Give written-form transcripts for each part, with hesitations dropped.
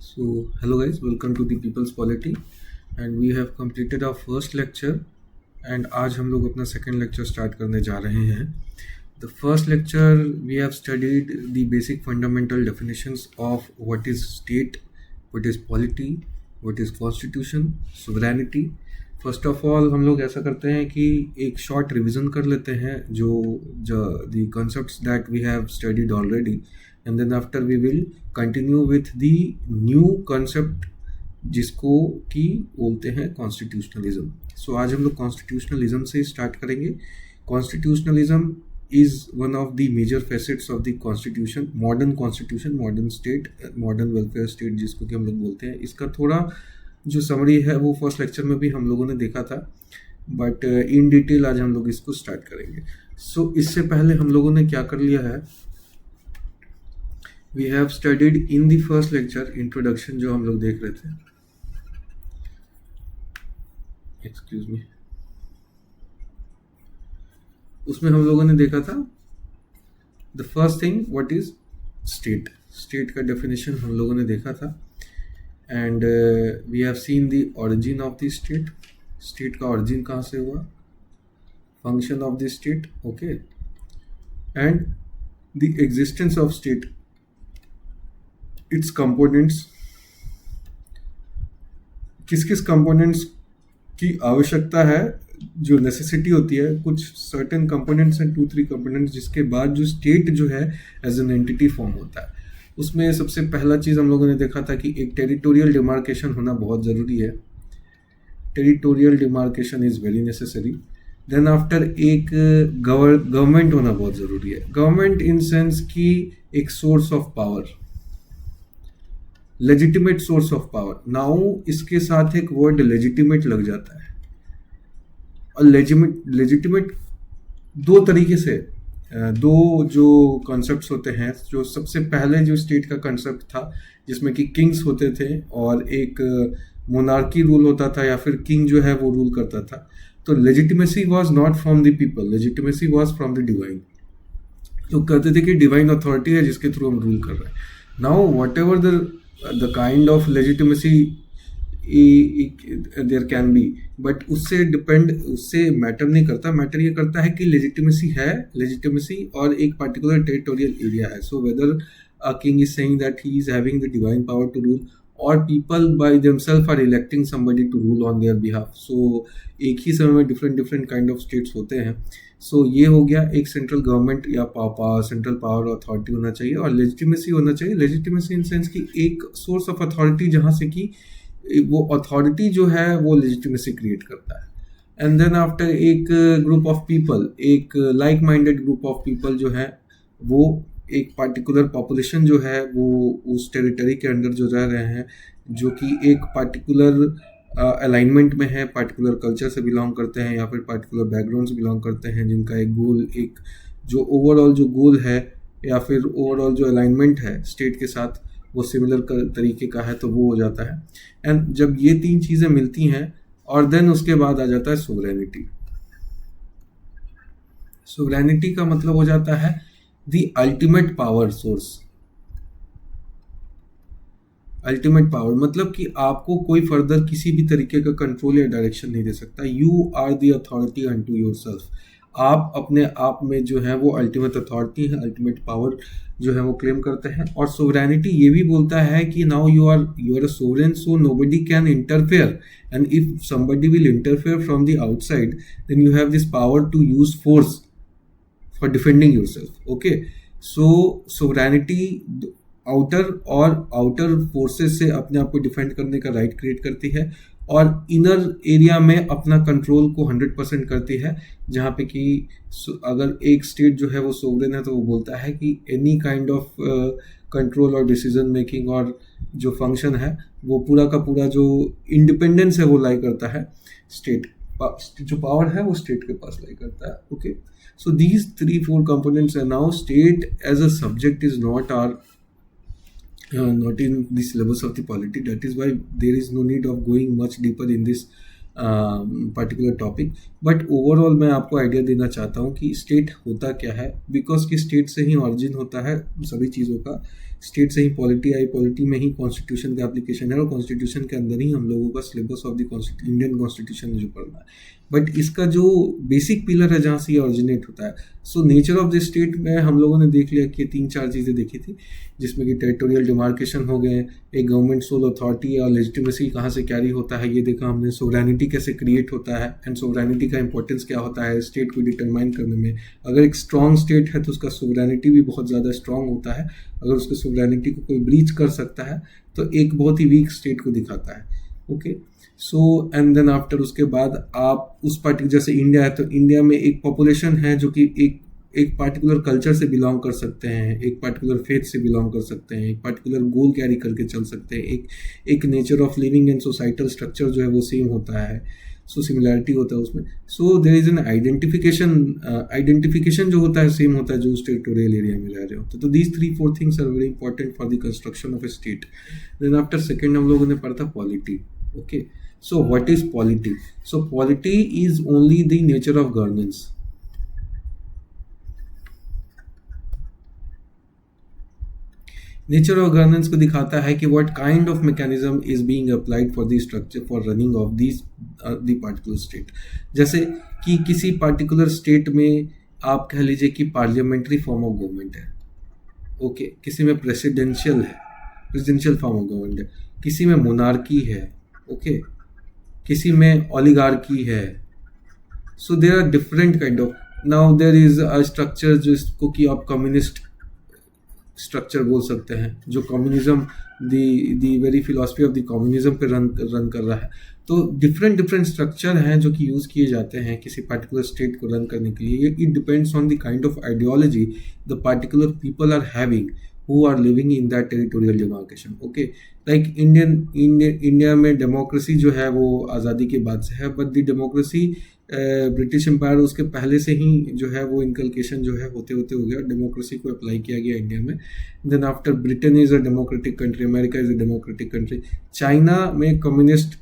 So, hello guys, welcome to the People's Polity and we have completed our first lecture and आज हम लोग अपना second lecture start करने जा रहे हैं. The first lecture we have studied the basic fundamental definitions of what is state, what is polity, what is constitution, sovereignty. First of all हम लोग ऐसा करते हैं कि एक शॉर्ट रिवीजन कर लेते हैं जो the concepts that we have studied already and then after we will continue with the new concept जिसको कि बोलते हैं कॉन्स्टिट्यूशनलिज्म. सो आज हम लोग कॉन्स्टिट्यूशनलिज्म से स्टार्ट करेंगे. Constitutionalism is one of the major facets of the constitution, modern state, modern welfare state जिसको कि हम लोग बोलते हैं. इसका थोड़ा जो समरी है वो फर्स्ट लेक्चर में भी हम लोगों ने देखा था, बट इन डिटेल आज हम लोग इसको स्टार्ट करेंगे. सो इससे पहले हम लोगों ने क्या कर लिया है, we have studied in the first lecture introduction जो हम लोग देख रहे थे. Excuse me. उसमें हम लोगों ने देखा था the first thing what is state. State का डेफिनेशन हम लोगों ने देखा था and we have seen the origin of the state. State का ओरिजिन कहाँ से हुआ, function of the state, okay, and the existence of state, its components, किस किस कंपोनेंट्स की आवश्यकता है, जो नेसेसिटी होती है, कुछ सर्टेन कंपोनेंट्स हैं, 2-3 कंपोनेंट्स, जिसके बाद जो स्टेट जो है एज एन एंटिटी फॉर्म होता है. उसमें सबसे पहला चीज़ हम लोगों ने देखा था कि एक टेरिटोरियल डिमार्केशन होना बहुत ज़रूरी है. Territorial demarcation is very necessary. Then after एक गवर्नमेंट होना बहुत ज़रूरी है. गवर्नमेंट इन सेंस की एक source of power, legitimate source of power. Now इसके साथ एक वर्ड लेजिटिमेट लग जाता है. और लेजिटिमेट दो तरीके से, दो जो कॉन्सेप्ट्स होते हैं. जो सबसे पहले जो स्टेट का कॉन्सेप्ट था जिसमें कि किंग्स होते थे और एक मोनार्की रूल होता था या फिर किंग जो है वो रूल करता था. तो legitimacy was not from the people, legitimacy was from the divine. तो कहते थे कि डिवाइन अथॉरिटी है जिसके थ्रू हम रूल कर रहे हैं. Now whatever the kind of legitimacy there can be, but उससे मैटर नहीं करता. मैटर ये करता है कि लेजिटिमेसी और एक पर्टिकुलर टेरिटोरियल एरिया है. So whether a king is saying that he is having the divine power to rule or people by themselves are electing somebody to rule on their behalf. So एक ही समय में different kind of states होते हैं. सो ये हो गया, एक सेंट्रल गवर्नमेंट या सेंट्रल पावर अथॉरिटी होना चाहिए और लेजिटिमेसी होना चाहिए. लेजिटिमेसी इन सेंस की एक सोर्स ऑफ अथॉरिटी जहाँ से कि वो अथॉरिटी जो है वो लेजिटिमेसी क्रिएट करता है. एंड देन आफ्टर एक ग्रुप ऑफ पीपल, एक like minded group of people जो है वो एक पार्टिकुलर पॉपुलेशन जो है वो उस टेरिटरी के अंदर जो रह रहे हैं, जो कि एक पार्टिकुलर अलाइनमेंट में है, पार्टिकुलर कल्चर से बिलोंग करते हैं या फिर पार्टिकुलर बैकग्राउंड से बिलोंग करते हैं, जिनका एक गोल, एक जो ओवरऑल जो गोल है या फिर ओवरऑल जो अलाइनमेंट है स्टेट के साथ वो सिमिलर तरीके का है, तो वो हो जाता है. एंड जब ये 3 चीज़ें मिलती हैं और देन उसके बाद आ जाता है सोवरेनिटी. सोवरेनिटी का मतलब हो जाता है the ultimate power source. Ultimate power मतलब कि आपको कोई फर्दर किसी भी तरीके का कंट्रोल या डायरेक्शन नहीं दे सकता. You are the authority unto yourself. आप अपने आप में जो है वो अल्टीमेट अथॉरिटी है, अल्टीमेट पावर जो है वो क्लेम करते हैं. और सोवरेनिटी ये भी बोलता है कि now you are a sovereign, so nobody can interfere, and if somebody will interfere from the outside then you have this power to use force for defending yourself. Okay, so sovereignty outer forces से अपने आप को defend करने का right create करती है और inner area में अपना कंट्रोल को 100% करती है. जहाँ पे कि अगर एक स्टेट जो है वो सोवरेन है तो वो बोलता है कि एनी काइंड ऑफ कंट्रोल और डिसीजन मेकिंग और जो फंक्शन है वो पूरा का पूरा जो इंडिपेंडेंस है वो लाई करता है स्टेट. जो पावर है वो स्टेट के पास लाई करता है. ओके, सो दीज 3-4 कंपोनेंट्स है. Now state as a subject is not not in the syllabus of the polity. That is why there is no need of going much deeper in this particular topic. But overall मैं आपको idea देना चाहता हूँ कि state होता क्या है, because कि स्टेट से ही ऑरिजिन होता है सभी चीज़ों का. स्टेट से ही पॉलिटी आई, पॉलिटी में ही कॉन्स्टिट्यूशन का एप्लीकेशन है, और कॉन्स्टिट्यूशन के अंदर ही हम लोगों का syllabus of the Indian constitution जो पढ़ना है। बट इसका जो बेसिक पिलर है जहाँ से ये ऑरिजिनेट होता है, सो नेचर ऑफ द स्टेट में हम लोगों ने देख लिया कि 3-4 चीज़ें देखी थी, जिसमें कि टेरिटोरियल डिमार्केशन हो गए, एक गवर्नमेंट सोल अथॉरिटी और लेजिटिमेसी कहाँ से कैरी होता है ये देखा हमने, सोवरेनिटी कैसे क्रिएट होता है एंड सोवरेनिटी का इंपॉर्टेंस क्या होता है स्टेट को डिटरमाइन करने में। अगर एक स्ट्रॉन्ग स्टेट है तो उसका सोवरेनिटी भी बहुत ज़्यादा स्ट्रॉन्ग होता है, अगर उसके सोवरेनिटी को कोई ब्रीच कर सकता है तो एक बहुत ही वीक स्टेट को दिखाता है। Okay, so and then after उसके बाद आप उस पार्टिकुलर, जैसे इंडिया है तो इंडिया में एक पॉपुलेशन है जो कि एक पार्टिकुलर कल्चर से बिलोंग कर सकते हैं, एक पार्टिकुलर फेथ से बिलोंग कर सकते हैं, एक पार्टिकुलर गोल कैरी करके चल सकते हैं, एक nature of living and societal structure जो है वो सेम होता है, सो सिमिलैरिटी होता है उसमें। So there is an identification जो होता है सेम होता है जो उस टेरिटोरियल एरिया में रह रहे होते हैं। तो these 3-4 things are very important for the construction of a state. Then after second हम लोगों ने पढ़ा था polity. Okay, so what is polity? So polity is only the nature of governance. Nature of governance को दिखाता है कि what kind of mechanism is being applied for the structure for running of this the particular state. जैसे कि किसी particular state में आप कह लीजिए कि पार्लियामेंट्री फॉर्म ऑफ गवर्नमेंट है, ओके, किसी में प्रेसिडेंशियल फॉर्म ऑफ गवर्नमेंट है, किसी में मोनार्की है, ओके, किसी में ओलिगार्की है। So there are different kind of, now there is a structure जिसको कि आप कम्युनिस्ट स्ट्रक्चर बोल सकते हैं, जो communism the very philosophy of the communism पे रन कर रहा है। तो डिफरेंट स्ट्रक्चर हैं जो कि यूज़ किए जाते हैं किसी पार्टिकुलर स्टेट को रन करने के लिए। It depends on the kind of ideology the particular people are having who are living in that territorial demarcation. Okay, like India में डेमोक्रेसी जो है वो आज़ादी के बाद से है, but the democracy British empire उसके पहले से ही जो है वो इनकलकेशन जो है होते हो गया, डेमोक्रेसी को अप्लाई किया गया इंडिया में। Then after Britain is a democratic country, America is a democratic country, China में कम्युनिस्ट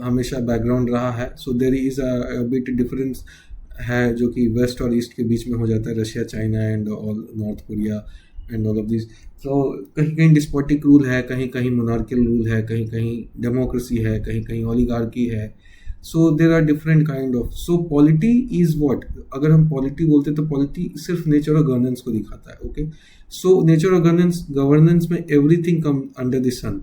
हमेशा बैकग्राउंड रहा है। So there is a bit difference है जो कि वेस्ट और ईस्ट के बीच में हो जाता है, Russia, China and all north Korea and all of this. तो कहीं कहीं डिस्पोटिक रूल है, कहीं कहीं मोनार्कियल रूल है, कहीं कहीं डेमोक्रेसी है, कहीं कहीं ओलिगार्की है। So there are different kind of, so polity is what, अगर हम पॉलिटी बोलते हैं तो पॉलिटी सिर्फ नेचर ऑफ गवर्नेंस को दिखाता है। Okay, so nature of governance में everything come under the sun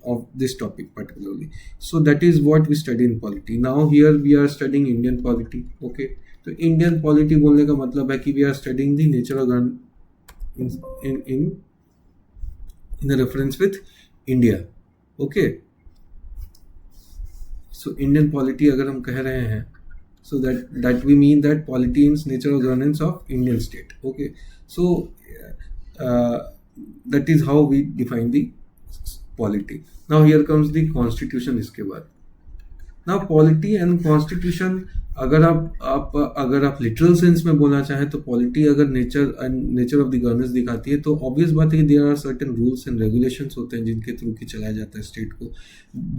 of this topic particularly. So that is what we study in polity. Now here we are studying Indian polity. Okay, तो Indian polity बोलने का मतलब है कि we are studying the nature of in a reference with India. Okay, so Indian polity अगर हम कह रहे हैं, so that we mean that polity means nature of governance of Indian state. Okay, so that is how we define the polity. Now here comes the constitution इसके बाद. Now polity and constitution अगर आप literal sense में बोलना चाहें तो polity अगर nature of the governance दिखाती है तो ऑब्वियस बात है कि there are certain rules and regulations होते हैं जिनके थ्रू की चलाया जाता है स्टेट को.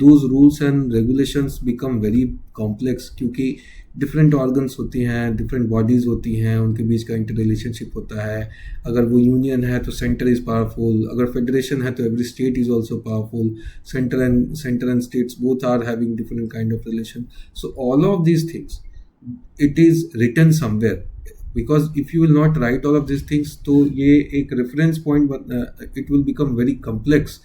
Those rules and regulations become very complex क्योंकि डिफरेंट ऑर्गन्स होती हैं, डिफरेंट बॉडीज़ होती हैं, उनके बीच का इंटर रिलेशनशिप होता है. अगर वो यूनियन है तो सेंटर इज़ पावरफुल, अगर फेडरेशन है तो every state is also powerful. Centre and states both are having different kind of relation. So all of these things it is written somewhere, because if you will not write all of these things तो ये एक reference point it will become very complex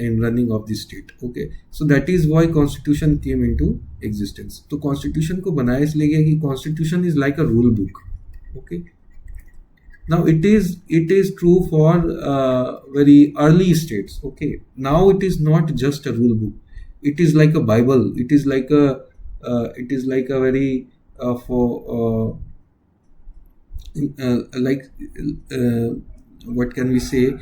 in running of the state. Okay, so that is why constitution came into existence. तो constitution को बनाया इसलिए गया कि constitution is like a rule book. Okay, now it is true for very early states. Okay, now it is not just a rule book, it is like a bible, it is like a very what can we say,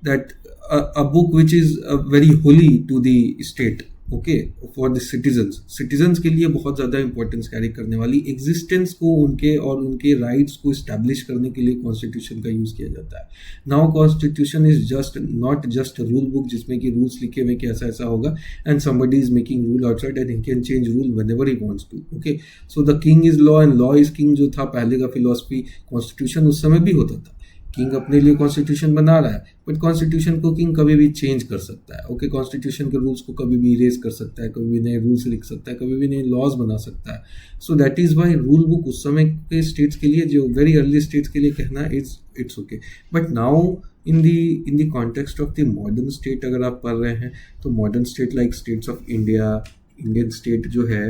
that a book which is very holy to the state. Okay, for the citizens के लिए बहुत ज़्यादा importance carry करने वाली, existence को उनके और उनके राइट्स को इस्टेब्लिश करने के लिए कॉन्स्टिट्यूशन का यूज़ किया जाता है. Now constitution is not just a rule book जिसमें कि रूल्स लिखे हुए कि ऐसा ऐसा होगा and somebody is making rule outside and he can change rule whenever he wants to. Okay, so the king is law and law is king जो था पहले का फिलॉसफी, कॉन्स्टिट्यूशन उस समय भी होता था. किंग अपने लिए कॉन्स्टिट्यूशन बना रहा है, बट कॉन्स्टिट्यूशन को किंग कभी भी चेंज कर सकता है। ओके, कॉन्स्टिट्यूशन के रूल्स को कभी भी इरेज कर सकता है, कभी भी नए रूल्स लिख सकता है, कभी भी नए लॉज बना सकता है। So that is why rule book उस समय के स्टेट्स के लिए, जो वेरी अर्ली स्टेट्स के लिए कहना it's okay. But now in the context of the modern state अगर आप पढ़ रहे हैं, तो modern state like states of India, Indian state जो है,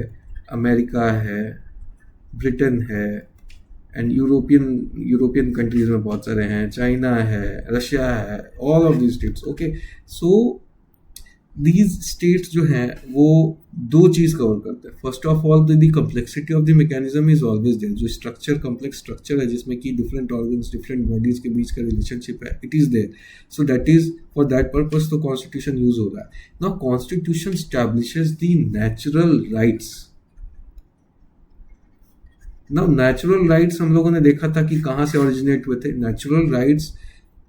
अमेरिका है, ब्रिटेन है, एंड यूरोपियन कंट्रीज में बहुत सारे हैं, चाइना है, रशिया है, all of these states. Okay, so these states जो हैं वो दो चीज़ कवर करते हैं। First of all the complexity of the mechanism is always there. जो स्ट्रक्चर, कॉम्प्लेक्स स्ट्रक्चर है जिसमें कि डिफरेंट ऑर्गन्स, डिफरेंट बॉडीज के बीच का रिलेशनशिप है, it is there. So that is for that purpose तो कॉन्स्टिट्यूशन यूज हो रहा है। Now constitution establishes the natural rights. ना नेचुरल राइट्स हम लोगों ने देखा था कि कहाँ से ओरिजिनेट हुए थे। नेचुरल राइट्स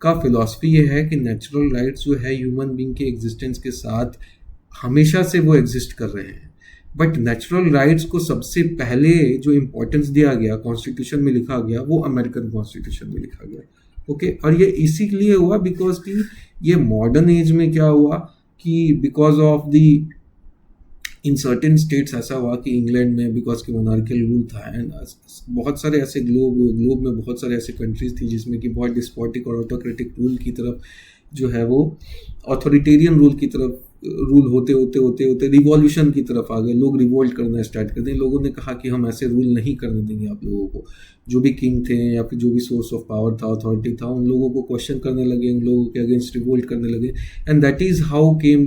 का फिलॉसफी ये है कि नेचुरल राइट्स जो है ह्यूमन बीइंग के एग्जिस्टेंस के साथ हमेशा से वो एग्जिस्ट कर रहे हैं। बट नेचुरल राइट्स को सबसे पहले जो इम्पोर्टेंस दिया गया, कॉन्स्टिट्यूशन में लिखा गया, वो अमेरिकन कॉन्स्टिट्यूशन में लिखा गया। ओके, और ये इसीलिए हुआ बिकॉज कि ये मॉडर्न एज में क्या हुआ कि because of the in certain states ऐसा हुआ कि इंग्लैंड में बिकॉज की मोनार्कियल रूल था, एंड बहुत सारे ऐसे ग्लोब में बहुत सारे ऐसे कंट्रीज थी जिसमें कि बहुत डिस्पोटिक और ऑटोक्रेटिक रूल की तरफ जो है वो ऑथोरिटेरियन रूल की तरफ रूल होते होते रिवॉल्यूशन की तरफ आ गए। लोग रिवोल्ट करना स्टार्ट कर दिए। लोगों ने कहा कि हम ऐसे रूल नहीं करने देंगे आप लोगों को। जो भी किंग थे या फिर जो भी सोर्स ऑफ पावर था, अथॉरिटी था, उन लोगों को क्वेश्चन करने लगे, उन लोगों के अगेंस्ट रिवोल्ट करने लगे, and that is how came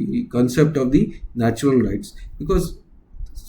the concept of the natural rights, because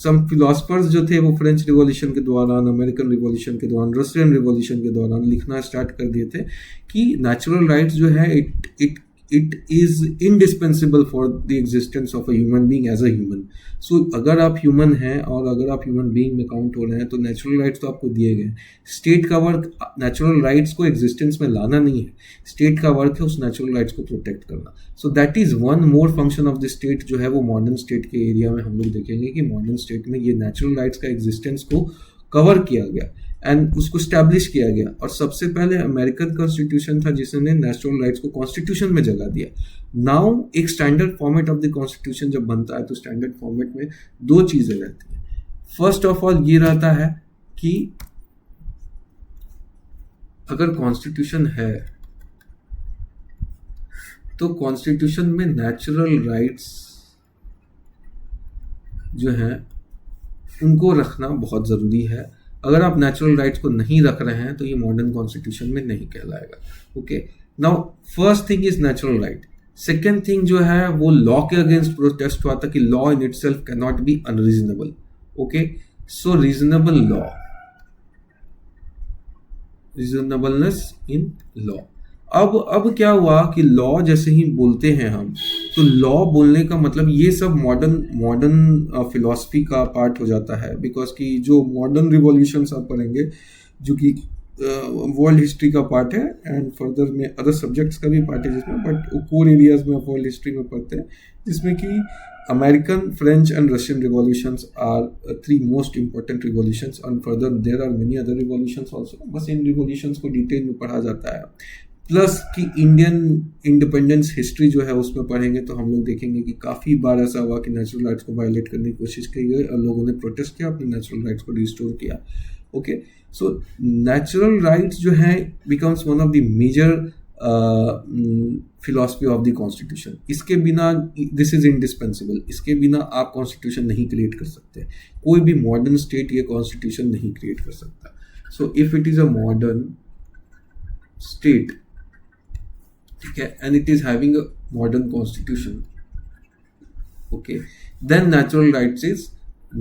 some philosophers जो थे वो फ्रेंच रिवॉल्यूशन के दौरान, अमेरिकन रिवॉल्यूशन के दौरान, रशियन रिवॉल्यूशन के दौरान लिखना स्टार्ट कर दिए थे कि नेचुरल राइट्स जो है it is indispensable for the existence of a human being as a human. So अगर आप ह्यूमन हैं और अगर आप ह्यूमन बीइंग में काउंट हो रहे हैं तो नेचुरल राइट्स तो आपको दिए गए। स्टेट का वर्क नेचुरल राइट्स को एग्जिस्टेंस में लाना नहीं है, स्टेट का वर्क है उस नेचुरल राइट्स को प्रोटेक्ट करना। सो that is one more function of the state जो है वो मॉडर्न स्टेट के एरिया में हम लोग देखेंगे कि मॉडर्न स्टेट में ये नेचुरल राइट्स का एग्जिस्टेंस को कवर किया गया एंड उसको स्टैब्लिश किया गया। और सबसे पहले अमेरिकन कॉन्स्टिट्यूशन था जिसने नेचुरल राइट्स को कॉन्स्टिट्यूशन में जगह दिया। नाउ एक standard format of the constitution जब बनता है तो स्टैंडर्ड फॉर्मेट में दो चीजें रहती हैं। फर्स्ट ऑफ ऑल ये रहता है कि अगर कॉन्स्टिट्यूशन है तो कॉन्स्टिट्यूशन में नेचुरल राइट्स जो हैं उनको रखना बहुत ज़रूरी है। अगर आप नेचुरल राइट्स को नहीं रख रहे हैं तो ये मॉडर्न कॉन्स्टिट्यूशन में नहीं कहलाएगा। Okay, now first thing is natural right. Second thing जो है वो लॉ के अगेंस्ट प्रोटेस्ट हुआ था कि law in itself can not be unreasonable. Okay, so reasonable law, reasonableness in law. अब क्या हुआ कि लॉ जैसे ही बोलते हैं हम, तो लॉ बोलने का मतलब ये सब मॉडर्न फिलॉसफी का पार्ट हो जाता है। बिकॉज कि जो मॉडर्न रिवॉल्यूशंस आप पढ़ेंगे जो कि वर्ल्ड हिस्ट्री का पार्ट है एंड फर्दर में अदर सब्जेक्ट्स का भी पार्ट है जिसमें, बट कोर एरियाज में वर्ल्ड हिस्ट्री में पढ़ते हैं, जिसमें कि American, French and Russian revolutions are three most important revolutions and further there are many other revolutions also. बस इन रिवॉल्यूशंस को डिटेल में पढ़ा जाता है। प्लस कि इंडियन इंडिपेंडेंस हिस्ट्री जो है उसमें पढ़ेंगे तो हम लोग देखेंगे कि काफ़ी बार ऐसा हुआ कि नेचुरल राइट्स को वायलेट करने की कोशिश की गई और लोगों ने प्रोटेस्ट किया, अपने नेचुरल राइट्स को रिस्टोर किया। ओके, सो नेचुरल राइट्स जो है becomes one of the major philosophy of the constitution. इसके बिना दिस इज इंडिस्पेंसिबल, इसके बिना आप कॉन्स्टिट्यूशन नहीं क्रिएट कर सकते। कोई भी मॉडर्न स्टेट ये कॉन्स्टिट्यूशन नहीं क्रिएट कर सकता। So if it is a modern state, ठीक है, and it is having a modern constitution, okay, then natural rights is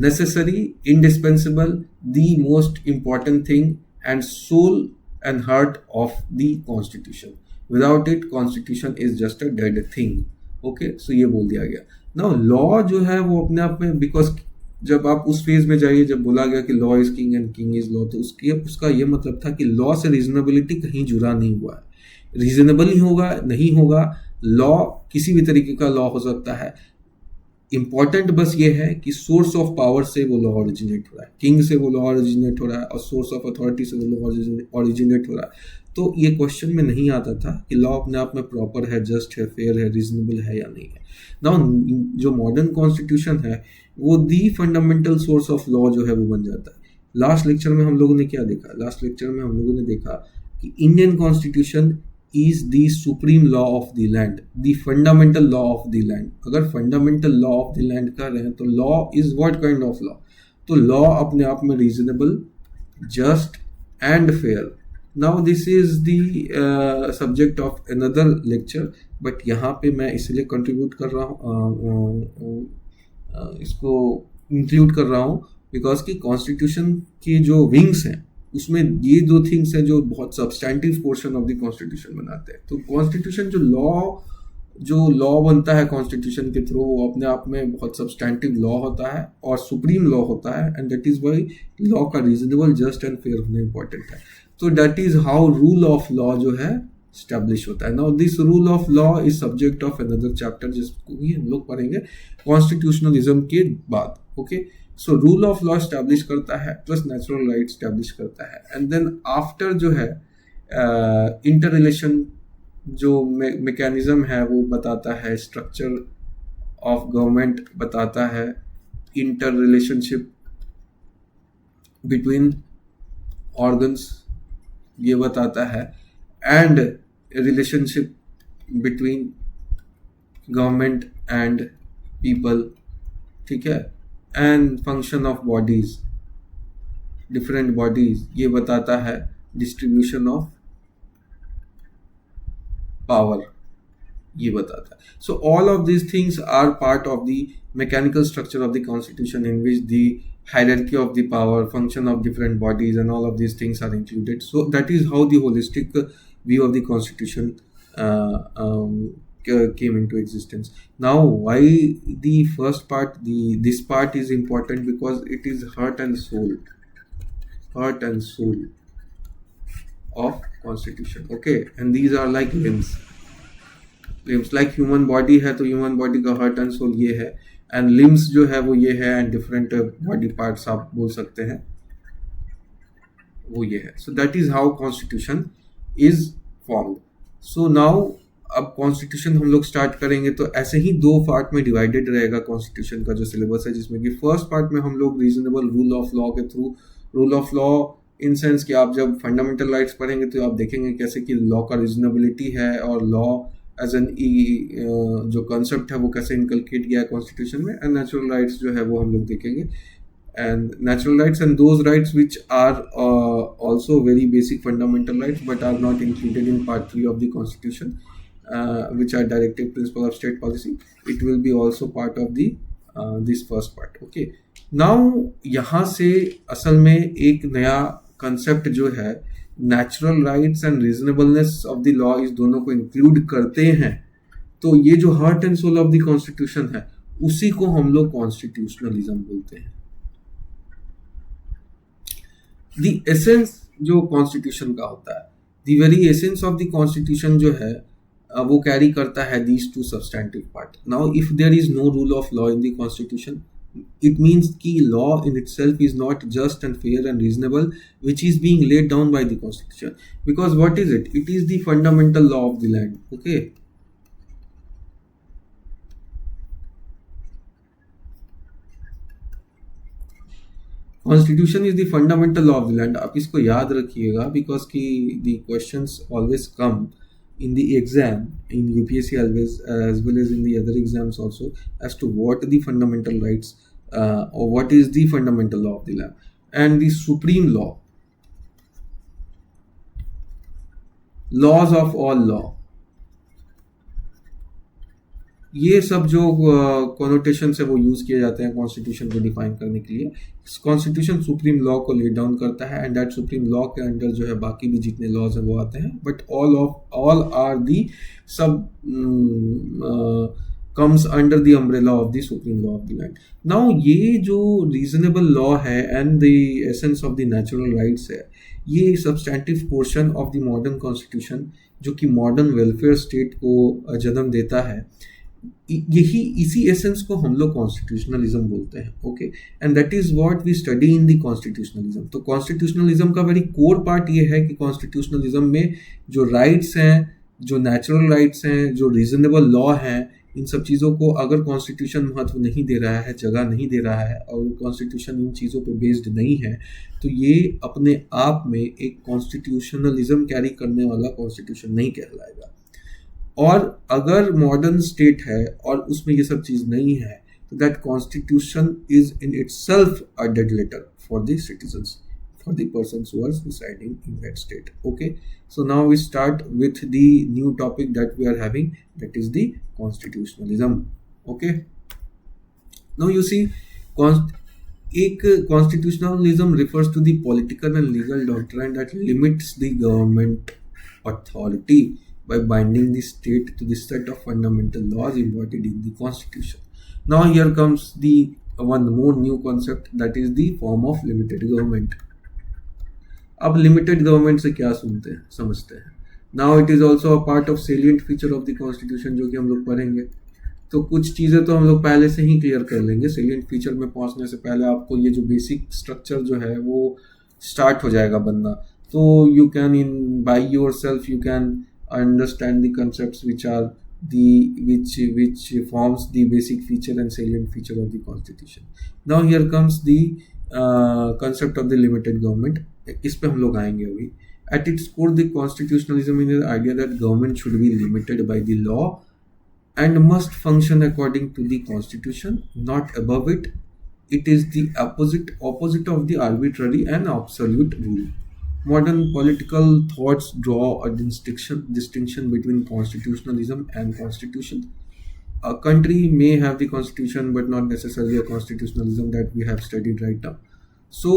necessary, indispensable, the most important thing and soul and heart of the constitution. Without it constitution is just a dead thing. Okay, so ये बोल दिया गया। now law जो है वो अपने आप में, because जब आप उस फेज में जाइए जब बोला गया कि law is king and king is law, तो उसका ये मतलब था कि लॉ से रीजनेबिलिटी कहीं जुड़ा नहीं हुआ है। रीजनेबल ही होगा, नहीं होगा, लॉ किसी भी तरीके का लॉ हो सकता है। इम्पॉर्टेंट बस ये है कि सोर्स ऑफ पावर से वो लॉ ओरिजिनेट हो रहा है, किंग से वो लॉ ओरिजिनेट हो रहा है और सोर्स ऑफ अथॉरिटी से वो लॉ ओरिजिनेट हो रहा है। तो ये क्वेश्चन में नहीं आता था कि लॉ अपने आप में प्रॉपर है, जस्ट है, फेयर है, रीजनेबल है या नहीं है। नाउ जो मॉडर्न कॉन्स्टिट्यूशन है वो दी फंडामेंटल सोर्स ऑफ लॉ जो है वो बन जाता है। लास्ट लेक्चर में हम लोगों ने क्या देखा? लास्ट लेक्चर में हम लोगों ने देखा कि Indian constitution is the supreme law of the land, the fundamental law of the land। अगर fundamental law of the land कर रहे हैं तो law is what kind of law? तो law अपने आप में reasonable, just and fair। Now this is the subject of another lecture, but यहाँ पे मैं इसलिए contribute कर रहा हूँ, इसको include कर रहा हूँ बिकॉज कि कॉन्स्टिट्यूशन के जो विंग्स हैं उसमें ये दो थिंग्स हैं जो बहुत substantive portion of the constitution बनाते हैं। तो कॉन्स्टिट्यूशन जो लॉ बनता है कॉन्स्टिट्यूशन के थ्रू वो अपने आप में बहुत सब्सटैंटिव लॉ होता है और सुप्रीम लॉ होता है, and that is why law का रीजनेबल, जस्ट एंड फेयर होना इंपॉर्टेंट है। तो that is how rule of law जो है स्टैब्लिश होता है। Now this rule of law is subject of another chapter जिसको भी हम लोग पढ़ेंगे कॉन्स्टिट्यूशनलिज्म के बाद। Okay, so rule of law establish करता है प्लस नेचुरल राइट स्टैब्लिश करता है, एंड देन आफ्टर जो है इंटर रिलेशन जो मैकेनिज्म है वो बताता है, स्ट्रक्चर ऑफ गवर्नमेंट बताता है, इंटर रिलेशनशिप बिटवीन ऑर्गन्स ये बताता है, and relationship between government and people, ठीक है, and function of bodies, different bodies ये बताता है, डिस्ट्रीब्यूशन ऑफ पावर ये बताता है। So all of these things are part of the mechanical structure of the constitution in which the hierarchy of the power, function of different bodies, and all of these things are included. So that is how the holistic view of the constitution came into existence. Now, why the first part, this part is important because it is heart and soul of constitution. Okay, and these are like limbs like human body है तो human body का heart and soul ये है, and limbs जो है वो ये है, एंड डिफरेंट बॉडी पार्ट्स आप बोल सकते हैं वो ये है। So that is how constitution is formed. So now अब कॉन्स्टिट्यूशन हम लोग स्टार्ट करेंगे तो ऐसे ही दो पार्ट में डिवाइडेड रहेगा कॉन्स्टिट्यूशन का जो सिलेबस है, जिसमें कि फर्स्ट पार्ट में हम लोग रीजनेबल रूल ऑफ लॉ के through, rule of law in sense कि आप जब फंडामेंटल राइट्स पढ़ेंगे तो आप देखेंगे कैसे कि लॉ का रीजनेबिलिटी है और लॉ एज एन जो कॉन्सेप्ट है वो कैसे इनकलकेट किया है कॉन्स्टिट्यूशन में, एंड नेचुरल राइट्स जो है वो हम लोग देखेंगे, and natural rights and those rights which are also very basic fundamental rights but are not included in part 3 of the constitution which are directive principle of state policy. It will be also part of the this first part. Okay, now यहाँ से असल में एक नया concept जो है natural rights and reasonableness of the law इस दोनों को इंक्लूड करते हैं। तो ये जो heart and soul of the constitution है उसी को हम लोग कॉन्स्टिट्यूशनलिज्म बोलते हैं। द एसेंस जो कॉन्स्टिट्यूशन का होता है, the very essence of the constitution जो है वो कैरी करता है these two substantive part. Now if there is no rule of law in the constitution, it means कि law in itself is not just and fair and reasonable, which is being laid down by the constitution, because what is it? It is the fundamental law of the land. Okay, constitution is the fundamental law of the land। आप इसको याद रखिएगा because कि the questions always come in the exam in UPSC always as well as in the other exams also as to what the fundamental rights or what is the fundamental law of the land and the supreme law, laws of all law, ये सब जो connotation से वो use किए जाते हैं constitution को define करने के लिए। कॉन्स्टिट्यूशन सुप्रीम लॉ को ले डाउन करता है, एंड दैट सुप्रीम लॉ के अंडर जो है बाकी भी जितने लॉज हैं वो आते हैं, बट ऑल आर दी सब comes under the umbrella of the supreme law of the land. Now ये जो रीजनेबल लॉ है and the essence of the natural rights है, ये substantive portion of the modern constitution जो कि modern welfare state को जन्म देता है, यही इसी एसेंस को हम लोग कॉन्स्टिट्यूशनलिज्म बोलते हैं. Okay, and that is what we study in the constitutionalism. तो कॉन्स्टिट्यूशनलिज्म का वेरी कोर पार्ट ये है कि कॉन्स्टिट्यूशनलिज्म में जो राइट्स हैं, जो नेचुरल राइट्स हैं, जो रीजनेबल लॉ हैं, इन सब चीज़ों को अगर कॉन्स्टिट्यूशन महत्व नहीं दे रहा है, जगह नहीं दे रहा है, और कॉन्स्टिट्यूशन इन चीज़ों पे बेस्ड नहीं है, तो ये अपने आप में एक कॉन्स्टिट्यूशनलिज्म कैरी करने वाला कॉन्स्टिट्यूशन नहीं कहलाएगा. और अगर मॉडर्न स्टेट है और उसमें ये सब चीज़ नहीं है, तो that constitution is in itself a dead letter for the citizens, for the persons who are residing in that state. Okay, so now we start with the new topic that we are having, that is the constitutionalism. Okay, now you see, एक constitutionalism refers to the political and legal doctrine that limits the government authority by binding the state to the set of fundamental laws embodied in the constitution. Now here comes the one more new concept, that is the form of limited government. अब limited government से क्या सुनते हैं, समझते हैं. Now it is also a part of salient feature of the constitution, जो कि हम लोग पढ़ेंगे. तो कुछ चीज़ें तो हम लोग पहले से ही क्लियर कर लेंगे. सेलियंट फीचर में पहुंचने से पहले आपको ये जो बेसिक स्ट्रक्चर जो है वो स्टार्ट हो जाएगा बनना. तो you can in by yourself you can understand the concepts which are which forms the basic feature and salient feature of the constitution. Now here comes the concept of the limited government. इस पे हम लोग आएंगे अभी. At its core, the constitutionalism is the idea that government should be limited by the law and must function according to the constitution, not above it. It is the opposite of the arbitrary and absolute rule. Modern political thoughts draw a distinction between constitutionalism and constitution. A country may have the constitution but not necessarily a constitutionalism that we have studied right now. So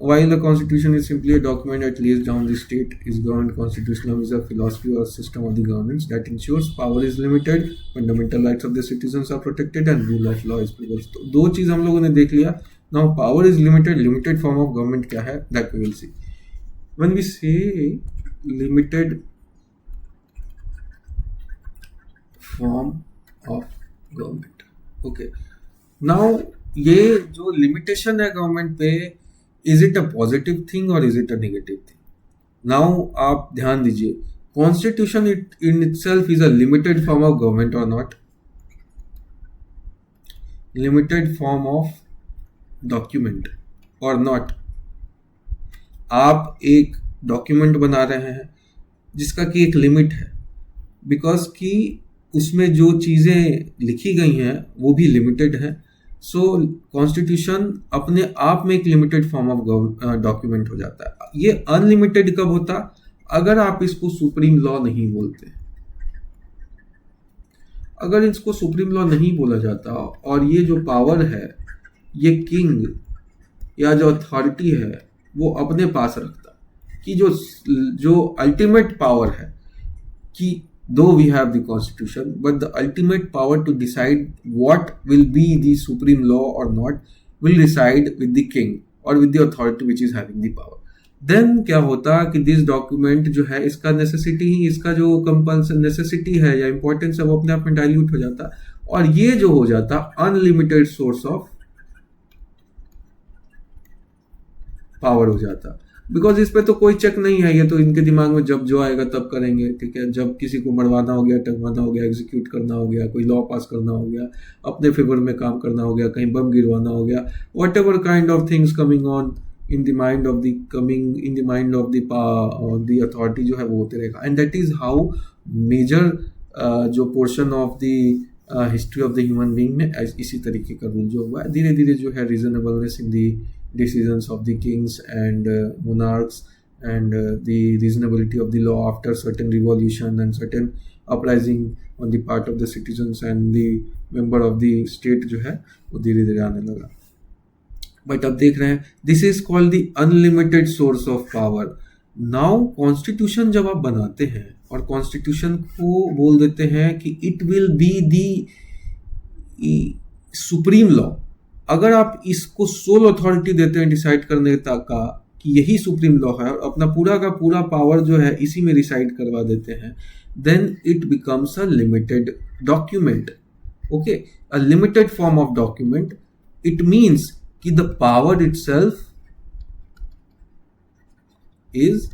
while the constitution is simply a document that lays down the state is governed, constitutionalism is a philosophy or system of the governance that ensures power is limited, fundamental rights of the citizens are protected and rule of law is preserved. तो दो चीज हम लोगों ने देख लिया. Now power is limited form of government क्या है, that we will see. When we say limited form of government, okay, now ये जो limitation है गवर्नमेंट पे, is it a positive thing or is it a negative thing? Now आप ध्यान दीजिए, constitution in itself is a limited form of government or not? Limited form of document or not? आप एक document बना रहे हैं जिसका कि एक लिमिट है, बिकॉज कि उसमें जो चीज़ें लिखी गई हैं वो भी लिमिटेड हैं. सो कॉन्स्टिट्यूशन अपने आप में एक लिमिटेड फॉर्म ऑफ डॉक्यूमेंट हो जाता है. ये अनलिमिटेड कब होता? अगर आप इसको सुप्रीम लॉ नहीं बोलते. अगर इसको सुप्रीम लॉ नहीं बोला जाता और ये जो पावर है, ये किंग या जो अथॉरिटी है वो अपने पास रखता, कि जो अल्टीमेट पावर है, कि though we have the constitution but the ultimate power to decide what will be the supreme law or not will reside with the king or with the authority which is having the power. Then क्या होता कि this document जो है, इसका necessity ही, इसका जो compulsion necessity है या इंपॉर्टेंस है, वो अपने आप में डाइल्यूट हो जाता और ये जो हो जाता अनलिमिटेड सोर्स ऑफ पावर हो जाता. बिकॉज इस पे तो कोई चेक नहीं है, ये तो इनके दिमाग में जब जो आएगा तब करेंगे. ठीक है, जब किसी को मरवाना हो गया, टंगवाना हो गया, एग्जीक्यूट करना हो गया, कोई लॉ पास करना हो गया, अपने फेवर में काम करना हो गया, कहीं बम गिरवाना हो गया, whatever kind of things coming on in the mind of the authority जो है वो होते रहेगा. And that is how major जो portion of the history of the human being में इसी तरीके का रूल जो हुआ है. धीरे धीरे जो है reasonableness in the decisions of the kings and monarchs and the reasonability of the law after certain revolution and certain uprising on the part of the citizens and the member of the state जो है वो धीरे धीरे आने लगा. But अब देख रहे हैं, this is called the unlimited source of power. Now constitution जब आप बनाते हैं और कॉन्स्टिट्यूशन को बोल देते हैं कि it will be the supreme law, अगर आप इसको सोल अथॉरिटी देते हैं डिसाइड करने तक का कि यही सुप्रीम लॉ है और अपना पूरा का पूरा पावर जो है इसी में रिसाइड करवा देते हैं, then it becomes a limited document. Okay, a limited form of document, it means कि the power itself is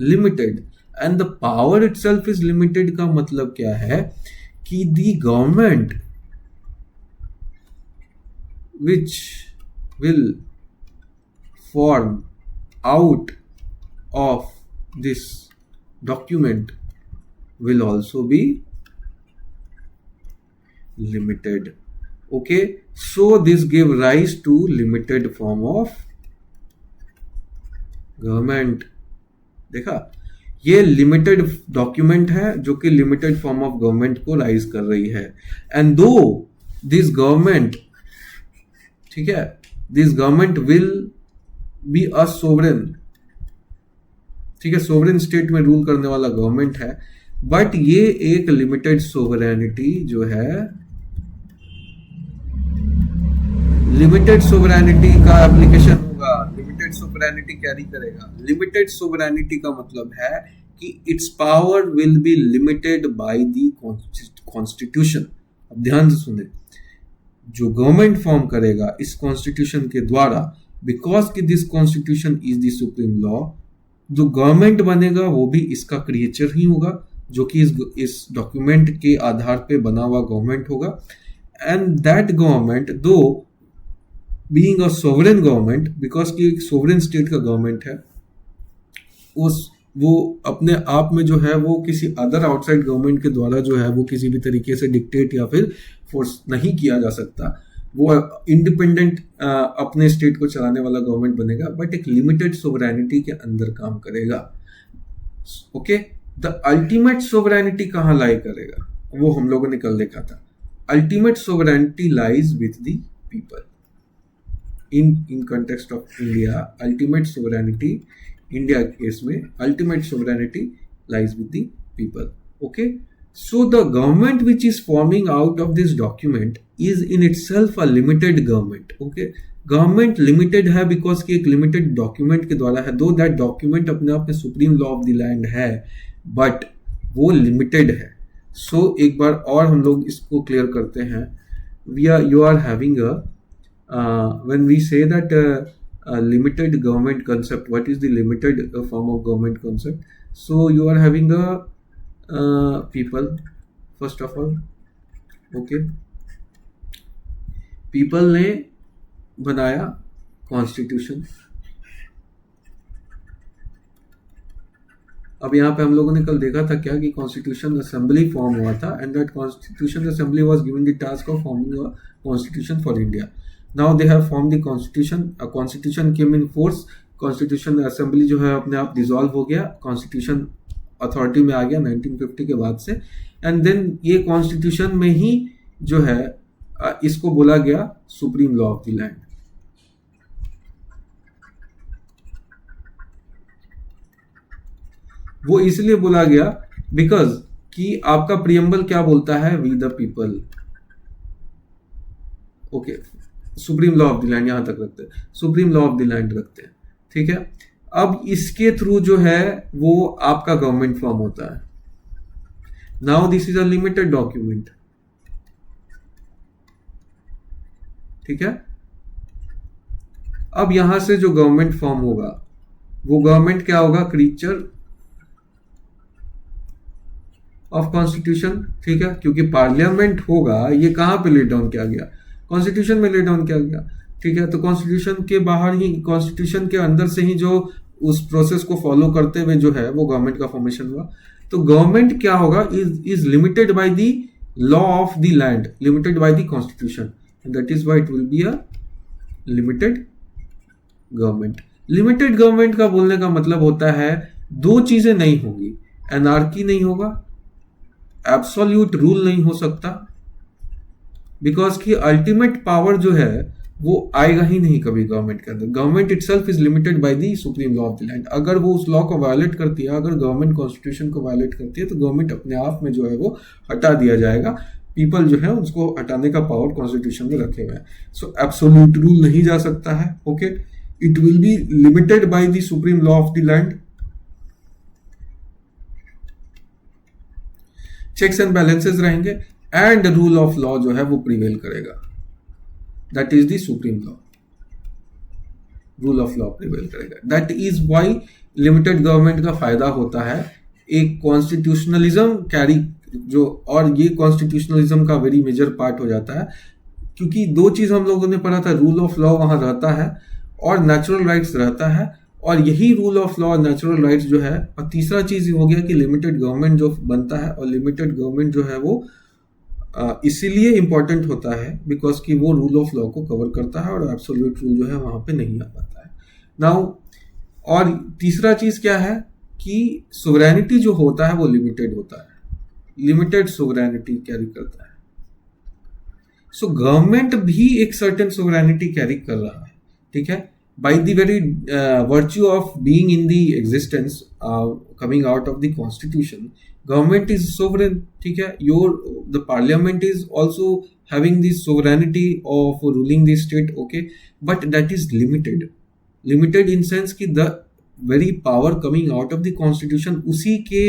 limited, and the power itself is limited का मतलब क्या है कि the government which will form out of this document will also be limited. Okay, so this give rise to limited form of government. देखा, ये limited document है जो कि लिमिटेड फॉर्म ऑफ गवर्नमेंट को राइज कर रही है, एंड दो दिस गवर्नमेंट, ठीक है, this government will be a sovereign, ठीक है, सोवरेन स्टेट में रूल करने वाला गवर्नमेंट है, बट ये एक लिमिटेड सोवरेनिटी जो है, लिमिटेड सोवरेनिटी का एप्लीकेशन होगा, लिमिटेड सोवरेनिटी कैरी करेगा। लिमिटेड सोवरेनिटी का मतलब है कि it's power will be limited by the constitution. अब ध्यान से सुने, जो गवर्नमेंट फॉर्म करेगा इस कॉन्स्टिट्यूशन के द्वारा, बिकॉज कि this constitution is the supreme law, जो गवर्नमेंट बनेगा वो भी इसका क्रिएचर ही होगा, जो कि इस डॉक्यूमेंट के आधार पे बना हुआ गवर्नमेंट होगा, एंड दैट गवर्नमेंट दो being a sovereign government, because कि एक सोवरेन स्टेट का गवर्नमेंट है, वो अपने आप में जो है वो किसी अदर आउटसाइड गवर्नमेंट के द्वारा जो है वो किसी भी तरीके से डिक्टेट या फिर फोर्स नहीं किया जा सकता। वो इंडिपेंडेंट अपने स्टेट को चलाने वाला गवर्नमेंट बनेगा, बट एक लिमिटेड सोवरेनिटी के अंदर काम करेगा। ओके, द अल्टीमेट सोवरेनिटी कहाँ लाई करेगा वो हम लोगों ने कल देखा था। Ultimate sovereignty lies with the people. In context of India, ultimate sovereignty, India case में ultimate sovereignty lies with the people. Okay, so the government which is forming out of this document is in itself a limited government. Okay, government limited है because कि एक limited document के द्वारा है, दो that document अपने आप में supreme law of the land है, बट वो लिमिटेड है। सो एक बार और हम लोग इसको क्लियर करते हैं। You are having a when we say that limited government concept, what is the limited form of government concept? So you are having a people, first of all, okay, people ने बनाया constitution. अब यहाँ पे हम लोगों ने कल देखा था क्या कि कॉन्स्टिट्यूशन असेंबली फॉर्म हुआ था, and that constitution assembly was given the task of forming a constitution for India. Now they have form the constitution, a constitution came in force, constitution assembly जो है अपने आप डिसॉल्व हो गया, constitution authority में आ गया 1950 के बाद से, एंड देन ये कॉन्स्टिट्यूशन में ही जो है इसको बोला गया supreme law of the land. वो इसलिए बोला गया बिकॉज कि आपका प्रियम्बल क्या बोलता है, we the people. Okay, supreme law of the land यहां तक रखते हैं, supreme law of the land रखते हैं, ठीक है। अब इसके थ्रू जो है वो आपका गवर्नमेंट फॉर्म होता है। Now this is a limited document, ठीक है। अब यहां से जो गवर्नमेंट फॉर्म होगा वो गवर्नमेंट क्या होगा, क्रीचर ऑफ कॉन्स्टिट्यूशन, ठीक है, क्योंकि पार्लियामेंट होगा ये कहां पे ले डाउन किया गया, कॉन्स्टिट्यूशन में ले डाउन किया गया, ठीक है। तो कॉन्स्टिट्यूशन के बाहर ही, कॉन्स्टिट्यूशन के अंदर से ही जो उस प्रोसेस को फॉलो करते हुए जो है वो गवर्नमेंट का फॉर्मेशन हुआ। तो गवर्नमेंट क्या होगा, is limited by the law of the land, limited by the constitution, that is why it will be a limited government. Limited government का बोलने का मतलब होता है दो चीजें नहीं होंगी, एनार्की नहीं होगा, एब्सोल्यूट रूल नहीं हो सकता, बिकॉज की अल्टीमेट पावर जो है वो आएगा ही नहीं कभी गवर्नमेंट के अंदर। Government itself is limited by the supreme law of the land. अगर वो उस लॉ को वायलेट करती है, अगर गवर्नमेंट कॉन्स्टिट्यूशन को वायलेट करती है, तो गवर्नमेंट अपने आप में जो है वो हटा दिया जाएगा। पीपल जो है उसको हटाने का पावर कॉन्स्टिट्यूशन में रखे हुए हैं। सो एब्सोल्यूट रूल नहीं जा सकता है। Okay, it will be limited by the supreme law of the land. Checks and balances रहेंगे, एंड रूल ऑफ लॉ जो है वो प्रिवेल करेगा, that is the supreme law, rule of law prevail करेगा। That is why limited government का फायदा होता है, एक कॉन्स्टिट्यूशनलिज्म कैरी जो, और ये कॉन्स्टिट्यूशनलिज्म का वेरी मेजर पार्ट हो जाता है, क्योंकि दो चीज हम लोगों ने पढ़ा था, रूल ऑफ लॉ वहां रहता है और नेचुरल राइट्स रहता है, और यही रूल ऑफ लॉ और नेचुरल राइट्स जो है, और तीसरा चीज हो गया कि लिमिटेड गवर्नमेंट जो बनता है, और लिमिटेड गवर्नमेंट जो है वो इसीलिए इंपॉर्टेंट होता है बिकॉज कि वो रूल ऑफ लॉ को कवर करता है और एब्सोल्यूट रूल जो है वहां पे नहीं आ पाता है। नाउ और तीसरा चीज क्या है कि सोवरेनिटी जो होता है वो लिमिटेड होता है, लिमिटेड सोवरेनिटी कैरी करता है। सो गवर्नमेंट भी एक सर्टेन सोवरेनिटी कैरी कर रहा है, ठीक है, by the very virtue of being in the existence coming out of the constitution, government is sovereign, ठीक है, the parliament is also having the sovereignty of ruling the state, okay, but that is limited in sense कि the very power coming out of the constitution उसी के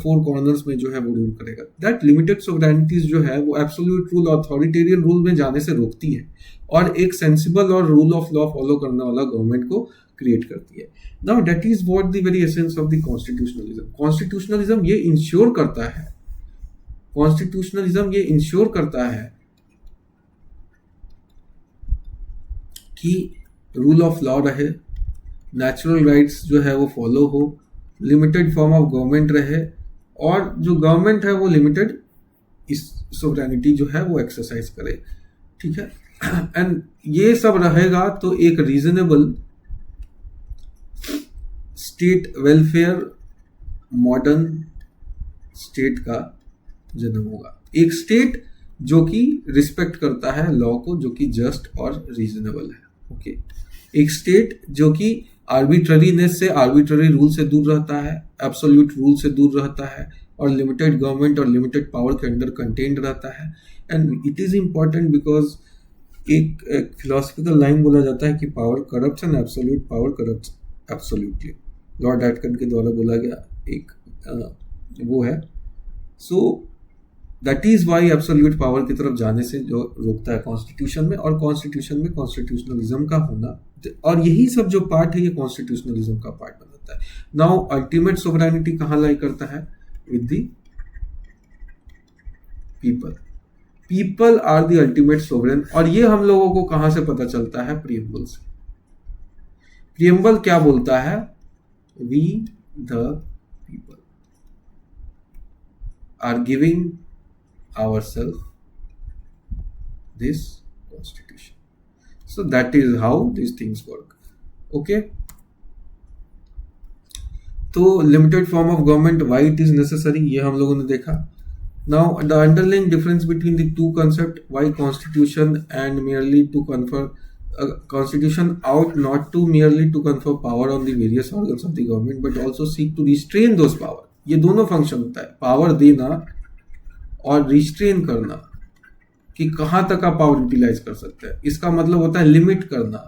four corners में जो है वो rule करेगा। that limited sovereignties जो है वो absolute rule authoritarian rule में जाने से रोकती है और एक sensible और rule of law follow करने वाला गवर्नमेंट को क्रिएट करती है। Now that is what the very essence of the constitutionalism. Constitutionalism ये इंश्योर करता है, constitutionalism ये इंश्योर करता है कि रूल ऑफ लॉ रहे, नेचुरल राइट्स जो है वो फॉलो हो, लिमिटेड फॉर्म ऑफ गवर्नमेंट रहे, और जो गवर्नमेंट है वो लिमिटेड इस सोवरेनिटी जो है वो एक्सरसाइज करे, ठीक है। एंड ये सब रहेगा तो एक reasonable state welfare, modern state का जन्म होगा, एक स्टेट जो कि रिस्पेक्ट करता है लॉ को, जो कि जस्ट और रीजनेबल है, ओके, एक स्टेट जो कि आर्बिट्ररीनेस से, आर्बिट्ररी रूल से दूर रहता है, एब्सोल्यूट रूल से दूर रहता है, और लिमिटेड गवर्नमेंट और लिमिटेड पावर के अंडर कंटेन्ड रहता है। And it is important because एक फिलोसफिकल लाइन बोला जाता है कि power corrupts and absolute power corrupts absolutely, Lord एटकन के द्वारा बोला गया एक वो है। So that is why absolute power की तरफ जाने से जो रोकता है कॉन्स्टिट्यूशन में, और कॉन्स्टिट्यूशन में कॉन्स्टिट्यूशनलिज्म का होना, और यही सब जो पार्ट है ये कॉन्स्टिट्यूशनलिज्म का पार्ट बनाता है। नाउ अल्टीमेट सोवरेनिटी कहाँ लाई करता है? With the people, people are the ultimate sovereign, और ये हम लोगों को कहां से पता चलता है? प्रीएम्बल से। प्रीएम्बल क्या बोलता है? We the people are giving ourselves this constitution. So that is how these things work. Okay. तो limited form of government, why it is necessary, ये हम लोगों ने देखा। Now the underlying difference between the two concept, why constitution and merely to confer constitution ought not to merely to confer power on the various organs of the government but also seek to restrain those power। ये दोनों function होता है, power देना और restrain करना, कि कहाँ तक आप पावर यूटिलाइज कर सकते हैं। इसका मतलब होता है लिमिट करना,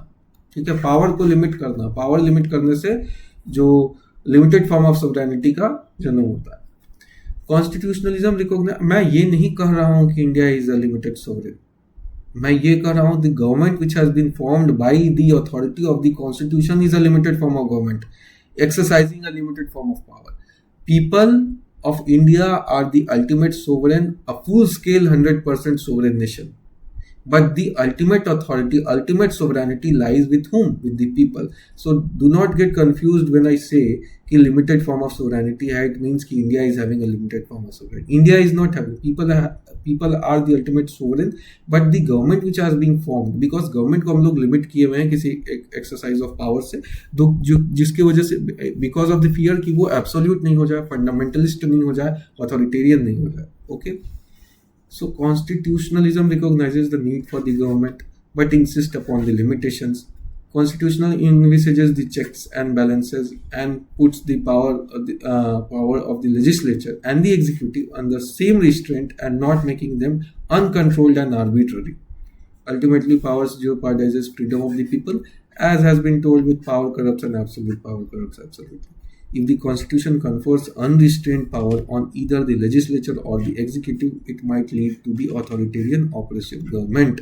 ठीक है, पावर को लिमिट करना। पावर लिमिट करने से जो लिमिटेड फॉर्म ऑफ सोवरेनिटी का जन्म होता है। कॉन्स्टिट्यूशनलिज्म रिकॉग्नाइज, मैं ये नहीं कह रहा हूँ कि India is a limited sovereign, मैं ये कह रहा हूँ the government which has been formed by the authority of the constitution is a limited form of government exercising a limited form of power. People of India are the ultimate sovereign, a full-scale 100% sovereign nation. But the ultimate authority, ultimate sovereignty lies with whom? With the people. So do not get confused when I say कि limited form of sovereignty है, it means कि India is having a limited form of sovereignty. India is not having. People are the ultimate sovereign, but the government which has been formed, because government को हम लोग limit किए हुए हैं किसी exercise of power से, जिसकी वजह से because of the fear कि वो absolute नहीं हो जाए, fundamentalist नहीं हो जाए, authoritarian नहीं हो जाए, okay? So constitutionalism recognizes the need for the government but insists upon the limitations. Constitutional envisages the checks and balances and puts the power of the legislature and the executive under same restraint and not making them uncontrolled and arbitrary. Ultimately, powers jeopardizes freedom of the people, as has been told with power corrupts and absolute power corrupts absolutely. If the constitution confers unrestrained power on either the legislature or the executive, it might lead to the authoritarian oppressive government.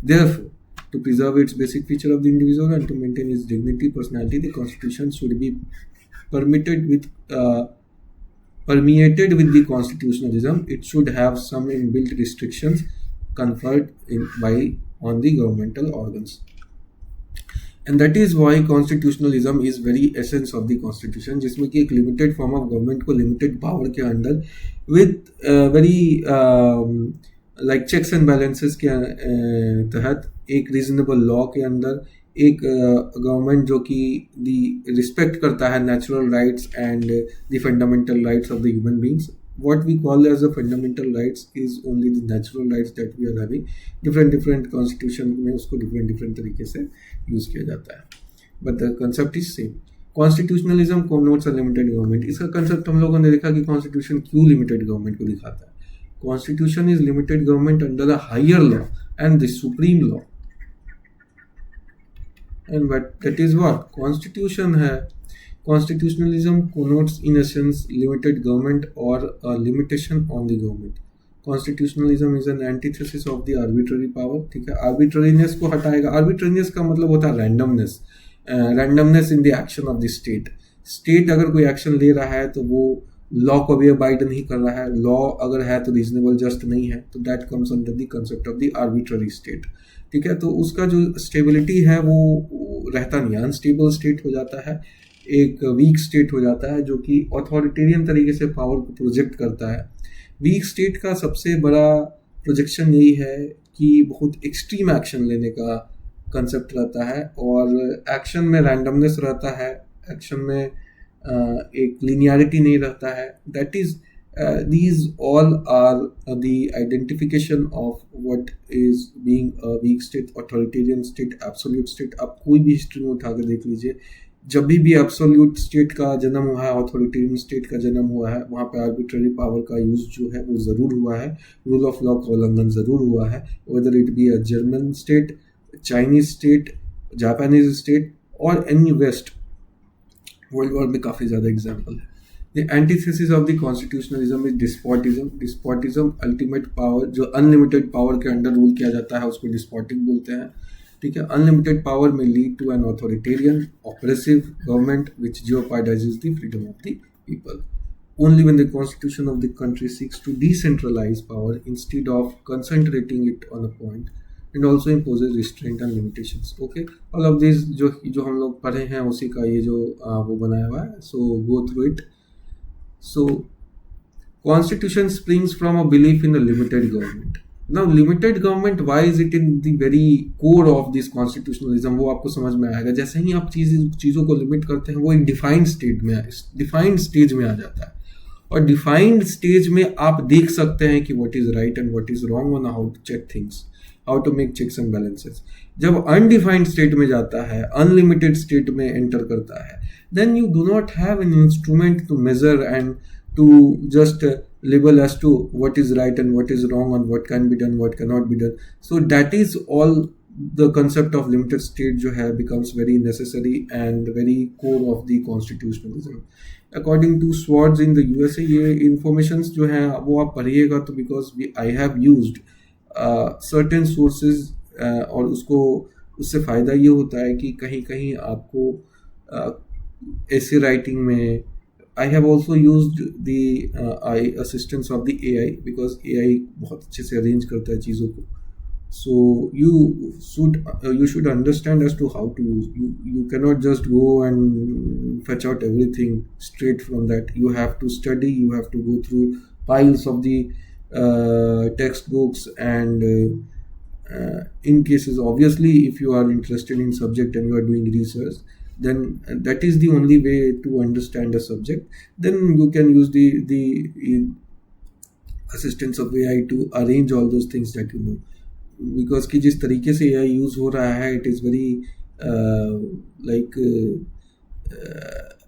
Therefore, to preserve its basic feature of the individual and to maintain its dignity, personality, the constitution should be permeated with the constitutionalism. It should have some inbuilt restrictions conferred on the governmental organs. And that is why constitutionalism is very essence of the constitution, जिसमें कि एक limited form of government को limited power के अंदर with very like checks and balances के तहत एक reasonable law के अंदर एक गवर्नमेंट जो कि दी रिस्पेक्ट करता है natural rights and the fundamental rights of the human beings. What we call as a fundamental rights is only the natural rights that we are having. different constitution में उसको different तरीके से use किया जाता है, but the concept is same. Constitutionalism connotes a limited government. इसका concept हम लोगों ने देखा कि constitution क्यों limited government को दिखाता है. Constitution is limited government under a higher law and the supreme law. And but that is what constitution है. Constitutionalism connotes in essence limited government or a limitation on the government. Constitutionalism is an antithesis of the arbitrary power. ठीक है, arbitrariness को हटाएगा. arbitrariness का मतलब होता है randomness, randomness in the action of the state. State अगर कोई action ले रहा है तो वो लॉ को भी अबाइड नहीं कर रहा है. लॉ अगर है तो रीजनेबल जस्ट नहीं है, तो that comes under the concept of the arbitrary state. ठीक है, तो उसका जो स्टेबिलिटी है वो रहता नहीं है, अनस्टेबल स्टेट हो जाता है, एक वीक स्टेट हो जाता है जो कि अथॉरिटेरियन तरीके से पावर को प्रोजेक्ट करता है. वीक स्टेट का सबसे बड़ा प्रोजेक्शन यही है कि बहुत एक्सट्रीम एक्शन लेने का कंसेप्ट रहता है और एक्शन में रैंडमनेस रहता है, एक्शन में एक लिनियरिटी नहीं रहता है. That is these all are the identification of what is being a weak state, authoritarian state, absolute state. आप कोई भी हिस्ट्री में उठा कर देख लीजिए, जब भी एब्सोल्यूट स्टेट का जन्म हुआ है, अथॉरिटेरियन स्टेट का जन्म हुआ है, वहाँ पे आर्बिट्ररी पावर का यूज जो है वो ज़रूर हुआ है, रूल ऑफ लॉ का उल्लंघन ज़रूर हुआ है. Whether it be a German state, Chinese state, Japanese state और एनी वेस्ट वर्ल्ड वॉर में काफ़ी ज़्यादा एग्जाम्पल है. The antithesis of the constitutionalism is despotism. Despotism ultimate power, जो unlimited power के अंडर रूल किया जाता है उसको despotic बोलते हैं. ठीक है, unlimited power may lead to an authoritarian, oppressive government which jeopardizes the freedom of the people. Only when the constitution of the country seeks to decentralize power instead of concentrating it on a point and also imposes restraint and limitations. Okay, all of these जो हम लोग पढ़े हैं उसी का ये जो वो बनाया हुआ है. So go through it. So, constitution springs from a belief in a limited government. Now, limited government, why is it in the very core of this constitutionalism? वो आपको समझ में आएगा. जैसे ही आप चीज़ों को लिमिट करते हैं वो एक डिफाइंड स्टेज में आ जाता है. और डिफाइंड स्टेज में आप देख सकते हैं कि what is right and what is wrong on how to check things, how to make checks and balances. जब अनडिफाइंड स्टेट में जाता है, अनलिमिटेड स्टेट में एंटर करता है, then you do not have an instrument to measure and to just label as to what is right and what is wrong and what can be done, what cannot be done. So that is all the concept of limited state जो है becomes very necessary and very core of the constitutionalism. According to Swartz in the USA, ये informations जो है वो आप पढ़िएगा तो because I have used certain sources और उससे फ़ायदा ये होता है कि कहीं कहीं आपको ऐसे राइटिंग में I have also used the assistance of the AI because AI बहुत अच्छे से अरेंज करता है चीज़ों को. So you should understand as to how to use. You cannot just go and fetch out everything straight from that. You have to study. You have to go through piles of the textbooks and in cases obviously if you are interested in subject and you are doing research, then that is the only way to understand a subject. Then you can use the assistance of AI to arrange all those things that you know. Because कि जिस तरीके से AI use हो रहा है, it is very like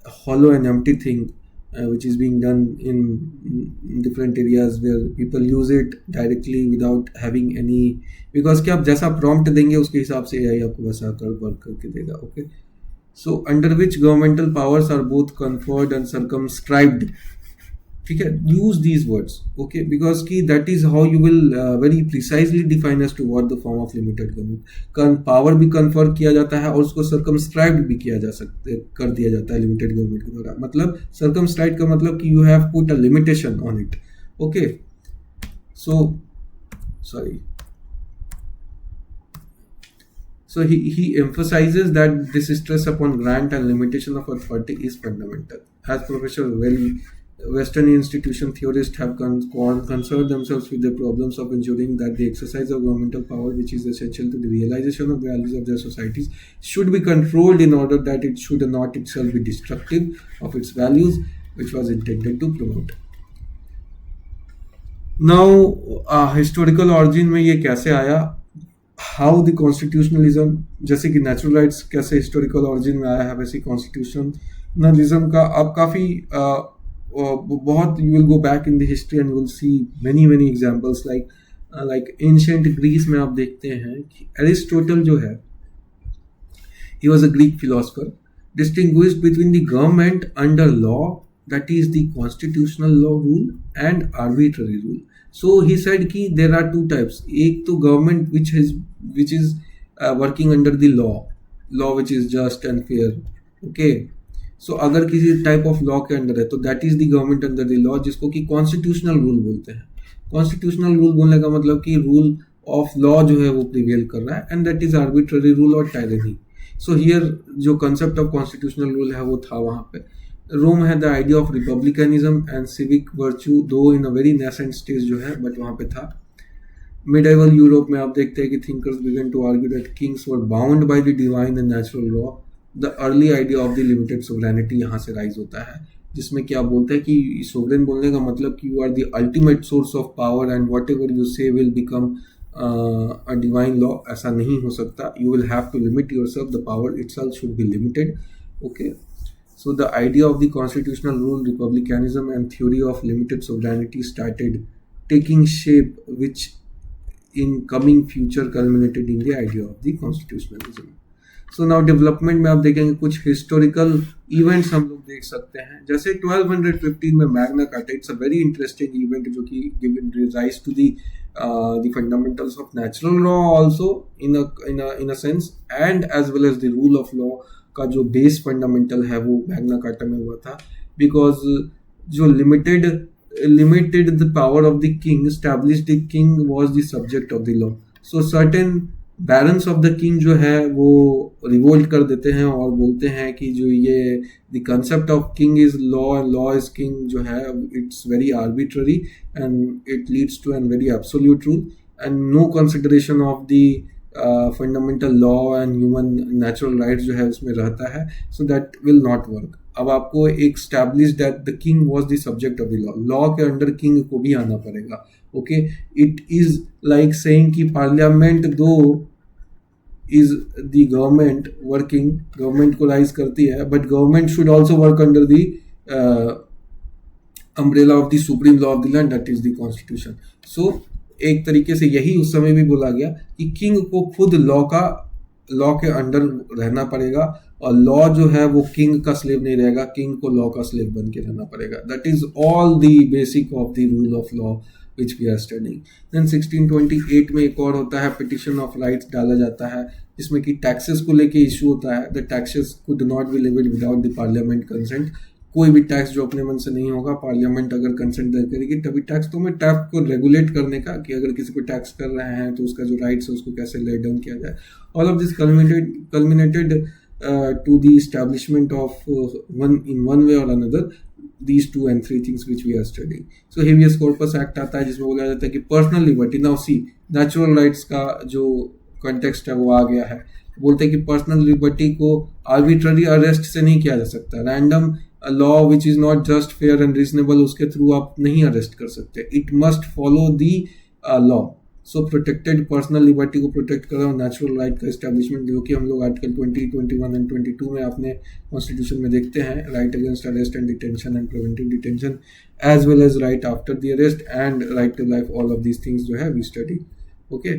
hollow and empty thing which is being done in different areas where people use it directly without having any, because कि आप जैसा prompt देंगे उसके हिसाब से AI आपको वैसा कर वर्क करके देगा. Okay, so under which governmental powers are both conferred and circumscribed, ठीक है, use these words, okay, because की that is how you will very precisely define as to what the form of limited government. Power भी confer किया जाता है और उसको circumscribed भी किया जा सकते कर दिया जाता है लिमिटेड गवर्नमेंट के द्वारा। मतलब सर्कमस्क्राइब्ड का मतलब कि you have put a limitation on it, okay. So sorry, so he emphasizes that this stress upon grant and limitation of authority is fundamental. As Professor Well, Western institution theorists have concerned themselves with the problems of ensuring that the exercise of governmental power, which is essential to the realization of the values of their societies, should be controlled in order that it should not itself be destructive of its values, which was intended to promote. Now, historical origin में ये कैसे आया? How the constitutionalism, जैसे कि natural rights कैसे historical origin में आया है, वैसे कॉन्स्टिट्यूशनलिज्म का आप काफ़ी बहुत you will go back in the history and you will see many examples like ancient Greece में आप देखते हैं कि एरिस्टोटल जो है, he was a Greek philosopher, distinguished between the government under law, that is the constitutional law rule, and arbitrary rule. So he said कि there are two types. एक तो government which is working under the law which is just and fair, okay. So अगर किसी type of law के अंदर है तो that is the government under the law, जिसको कि constitutional rule बोलते हैं। constitutional rule बोलने का मतलब कि rule of law जो है वो prevail कर रहा है, and that is arbitrary rule और tyranny. So here जो concept of constitutional rule है वो था वहाँ पे। रोम had the idea of republicanism and civic virtue, though in a very nascent stage जो है, but वहाँ पे था। Medieval यूरोप में आप देखते हैं कि thinkers began to argue that kings were bound by the divine and natural law. The early idea of the limited sovereignty यहाँ से rise होता है, जिसमें क्या बोलते हैं कि sovereign बोलने का मतलब कि you are the ultimate source of power and whatever you say will become a divine law. ऐसा नहीं हो सकता, you will have to limit yourself, the power itself should be limited, okay. So the idea of the constitutional rule, republicanism, and theory of limited sovereignty started taking shape, which in coming future culminated in the idea of the constitutionalism. So now development में आप देखेंगे कुछ historical events हम लोग देख सकते हैं, जैसे 1215 में Magna carta, it's a very interesting event जो कि given rise to the fundamentals of natural law also in a sense, and as well as the rule of law का जो बेस फंडामेंटल है वो मैग्ना कार्टा में हुआ था, because जो limited the power of the king, established the king was the subject of the law. So certain barons of the king जो है वो रिवोल्ट कर देते हैं और बोलते हैं कि जो ये the concept of king is law and law is king जो है, it's very arbitrary and it leads to an very absolute rule and no consideration of the fundamental law and human natural rights जो है उसमें रहता है, so that will not work. अब आपको एक establish that the king was the subject of the law, law के under king को भी आना पड़ेगा, okay. It is like saying कि parliament though is the government working, government को राइज करती है, but government should also work under the umbrella of the supreme law of the land, that is the constitution. So एक तरीके से यही उस समय भी बोला गया कि किंग को खुद लॉ के अंडर रहना पड़ेगा, और लॉ जो है वो किंग का स्लेव नहीं रहेगा, किंग को लॉ का स्लेव बन के रहना पड़ेगा। That is all the basic of the rule of law which we are studying. Then 1628 में एक और होता है पिटिशन ऑफ राइट्स डाला जाता है, जिसमें कि टैक्सेस को लेके इशू होता है। The taxes could not be levied without the parliament consent. कोई भी टैक्स जो अपने मन से नहीं होगा, पार्लियामेंट अगर कंसेंट दे करेगी तभी टैक्स। तो मैं टैक्स को रेगुलेट करने का कि अगर किसी को टैक्स कर रहे हैं तो उसका जो राइट्स है उसको कैसे ले डाउन किया जाए। All of this culminated to the establishment of in one way और another these 2 and 3 things which we are studying. So habeas corpus act आता है जिसमें बोला जाता है कि personal liberty, now see natural rights का जो कंटेक्स्ट है वो आ गया है। बोलते हैं कि पर्सनल लिबर्टी को आर्बिट्ररी अरेस्ट से नहीं किया जा सकता, random law which is not just fair and reasonable उसके थ्रू आप नहीं अरेस्ट कर सकते, it must follow the law. So protected personal liberty को प्रोटेक्ट कर रहा हूँ, नेचुरल राइट का एस्टैब्लिशमेंट जो कि हम लोग आर्टिकल 20, 21 एंड 22 में अपने कॉन्स्टिट्यूशन में देखते हैं, right against arrest and detention and preventive detention as well as right after the arrest and right to life, all of these things जो है वी स्टडी, ओके।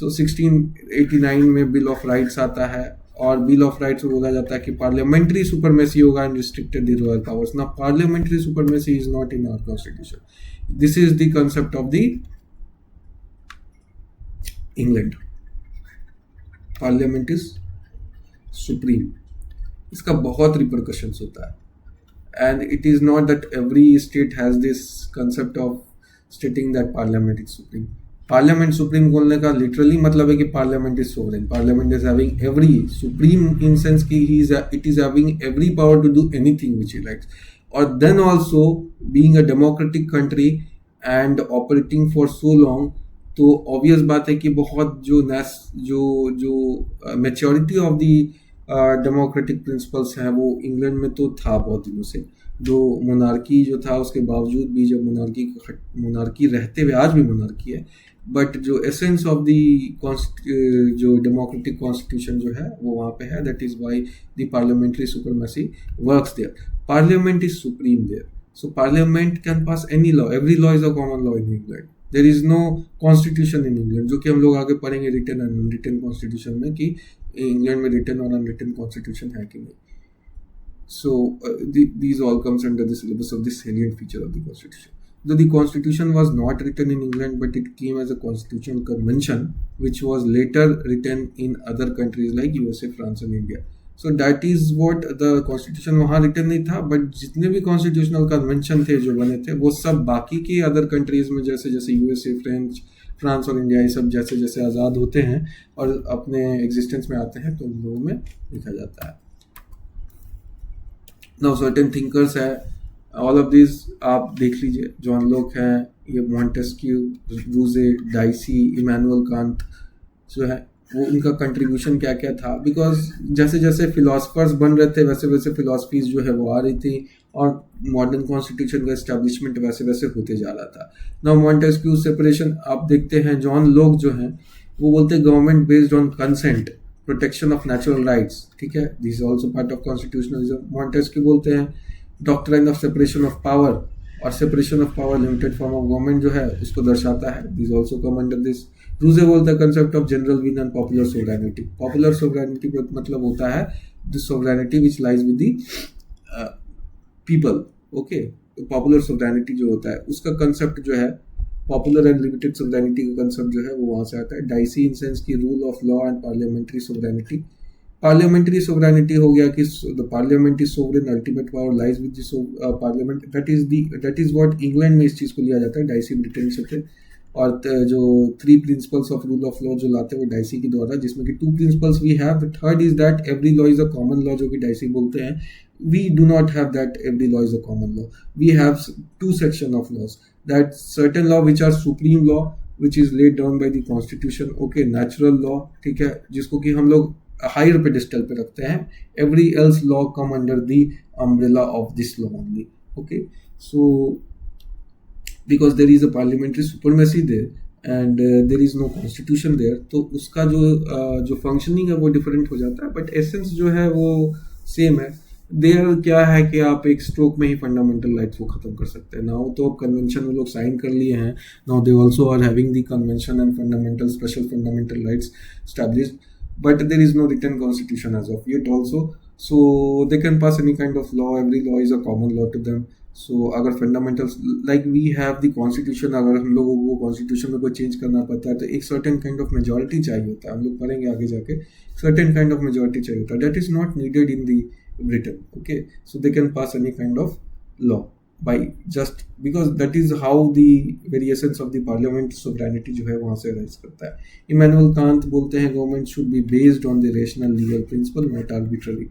सो 1689 में बिल ऑफ राइट्स आता है और बिल ऑफ राइट्स में बोला जाता है कि पार्लियामेंट्री सुपरमेसी होगा and restricted the royal powers. ना parliamentary supremacy is not in our constitution. This is the concept of the England. Parliament is supreme. इसका बहुत रिपरकशंस होता है and it is not that every state has this concept of stating that parliament is supreme. Parliament supreme बोलने का literally मतलब है कि parliament is sovereign. Parliament is having every supreme in sense कि it is having every power to do anything which he likes. और then also being a democratic country and operating for so long, तो obvious बात है कि बहुत जो maturity of the democratic principles हैं वो इंग्लैंड में तो था बहुत दिनों से. जो मोनार्की जो था उसके बावजूद भी, जब मोनार्की रहते हुए, आज भी मोनार्की है, बट जो एसेंस ऑफ द जो डेमोक्रेटिक कॉन्स्टिट्यूशन जो है वो वहाँ पे है. That is why the parliamentary supremacy works there. Parliament is supreme there. So parliament can pass any law. Every law is a common law in England. There is no constitution in England, जो कि हम लोग आगे पढ़ेंगे written and unwritten constitution में कि England में written और अनरिटन कॉन्स्टिट्यूशन है कि नहीं. So these all comes under the syllabus of the salient feature of the constitution. Though the constitution was not written in England, but it came as a constitutional convention, which was later written in other countries like USA, France, and India. So that is what the constitution वहाँ written नहीं था, but जितने भी constitutional convention थे जो बने थे वो सब बाकी के other countries में जैसे जैसे USA, फ्रांस और इंडिया, ये सब जैसे जैसे आज़ाद होते हैं और अपने एग्जिस्टेंस में आते हैं तो उन लोगों में लिखा जाता है. नाउ सर्टेन थिंकर्स है, ऑल ऑफ दिस आप देख लीजिए. जॉन लॉक है, ये मॉन्टेस्क्यू, रूजे, डाइसी, इमैनुअल कांट जो है वो उनका कंट्रीब्यूशन क्या क्या था. बिकॉज जैसे जैसे फिलोसफर्स बन रहे थे वैसे वैसे फिलोसफीज जो है वो आ रही थी और मॉडर्न कॉन्स्टिट्यूशन का एस्टैब्लिशमेंट वैसे वैसे होते जा रहा था. नाउ मॉन्टेस्क्यू सेपरेशन आप देखते हैं. जॉन लॉक जो है वो बोलते हैं government based on consent, protection of natural rights. ठीक है, this is also part of constitutionalism. Montesquieu बोलते हैं doctrine of separation of power, और separation of power limited form of government जो है उसको दर्शाता है. This also come under this. Rousseau बोलता है concept of general will and popular sovereignty. Popular sovereignty मतलब होता है the sovereignty which lies with the people. Okay, popular sovereignty जो होता है उसका कंसेप्ट जो है, पॉपुलर एंड लिमिटेड सोवरेनिटी का कंसेप्ट जो है वो वहाँ से आता है. डाइसी इन सेंस की rule of law and parliamentary sovereignty. Parliamentary sovereignty हो गया कि the parliament is sovereign, ultimate power lies with the parliament. That is what England में इस चीज़ को लिया जाता है. डाइसी ब्रिटेन से थे और जो 3 principles of rule of law जो लाते हैं वो डाइसी के द्वारा, जिसमें कि 2 principles we have. The third is that every law is a common law, जो कि डाइसी बोलते हैं. We do not have that every law is a common law. We have 2 sections of laws. That certain law which are supreme law, which is laid down by the constitution. Okay, natural law, ठीक है, जिसको कि हम लोग higher pedestal पे रखते हैं. Every else law come under the umbrella of this law only. Okay, so because there is a parliamentary supremacy there and there is no constitution there, तो उसका जो functioning है वो different हो जाता है, but essence जो है वो same है. देयर क्या है कि आप एक स्ट्रोक में ही फंडामेंटल राइट्स को खत्म कर सकते हैं. नाउ तो कन्वेंशन में लोग साइन कर लिए हैं. Now they also are having the convention and fundamental special fundamental rights established, but there is no written constitution as of yet also. So they can pass any kind of law. Every law is a common law to them. So अगर fundamentals like we have the constitution, अगर हम लोगों को constitution में कोई change करना पड़ता है तो एक सर्टेन काइंड ऑफ मेजोरिटी चाहिए होता है. हम लोग पढ़ेंगे आगे जाके. सर्टेन काइंड ऑफ मेजोरिटी चाहिए होता है. That is not needed in the Britain. Okay, so they can pass any kind of law by just because that is how the very essence of the parliament sovereignty जो है वहाँ से rise करता है. Immanuel Kant बोलते हैं government should be based on the rational legal principle, not arbitrary.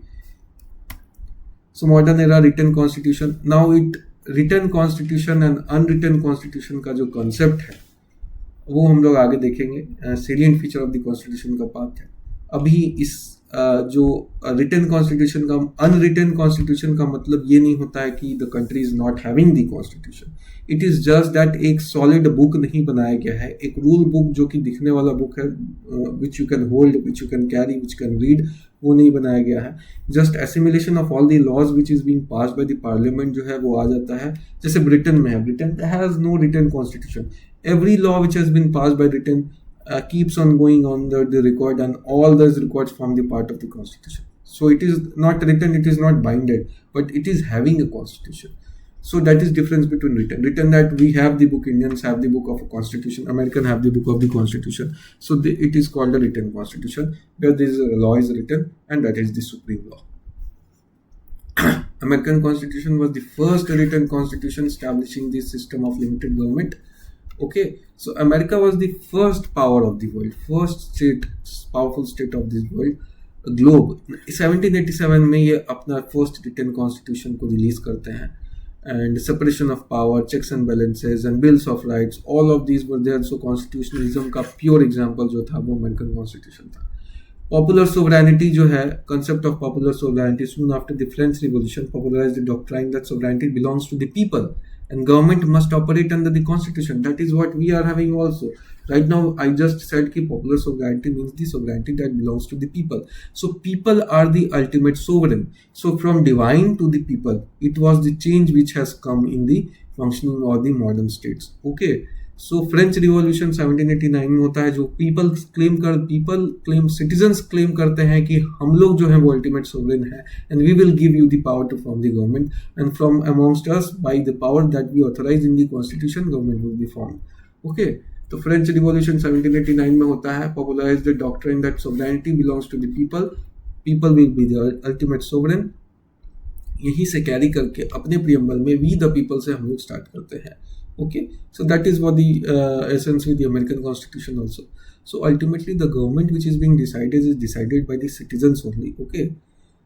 So modern era written constitution. Now it written constitution and unwritten constitution का जो concept है वो हम लोग आगे देखेंगे. salient feature of the constitution का पार्ट है. अभी इस जो रिटन कॉन्स्टिट्यूशन का, अनरिटन कॉन्स्टिट्यूशन का मतलब ये नहीं होता है कि the country is not having the constitution. It is just that एक सॉलिड बुक नहीं बनाया गया है, एक रूल बुक जो कि दिखने वाला बुक है, which you can hold, which you can carry, which can read, वो नहीं बनाया गया है. Just assimilation of all the laws which is being passed by the parliament जो है वो आ जाता है. जैसे ब्रिटेन में है, Britain has no written constitution. Every law which has been passed by Britain keeps on going on the record, and all those records form the part of the constitution. So it is not written, it is not binded, but it is having a constitution. So that is difference between written that we have the book, Indians have the book of a constitution, American have the book of the constitution. So it is called a written constitution, where this law is written, and that is the supreme law. American constitution was the first written constitution establishing the system of limited government. Okay, so America was the first power of the world, first state, powerful state of this world, globe. 1787 में ये अपना first written constitution को release करते हैं, and separation of power, checks and balances, and bills of rights, all of these were there. So constitutionalism का pure example जो था वो अमेरिकन कॉन्स्टिट्यूशन था. Popular sovereignty जो है, concept of popular sovereignty soon after the French Revolution popularized the doctrine that sovereignty belongs to the people and government must operate under the constitution. That is what we are having also. Right now, I just said that popular sovereignty means the sovereignty that belongs to the people. So people are the ultimate sovereign. So from divine to the people, it was the change which has come in the functioning of the modern states. Okay. So French Revolution 1789 में होता है, जो citizens claim करते हैं कि हम लोग जो हैं वो ultimate sovereign है, and we will give you the power to form the government, and from amongst us by the power that we authorize in the constitution, government will be formed. Okay, तो French Revolution 1789 में होता है, popularize the doctrine that sovereignty belongs to the people, people will be the ultimate sovereign. यही से carry करके अपने preamble में we the people से हम लोग स्टार्ट करते हैं. Okay, so that is what the essence with the American Constitution also. So ultimately, the government which is being decided is decided by the citizens only. Okay,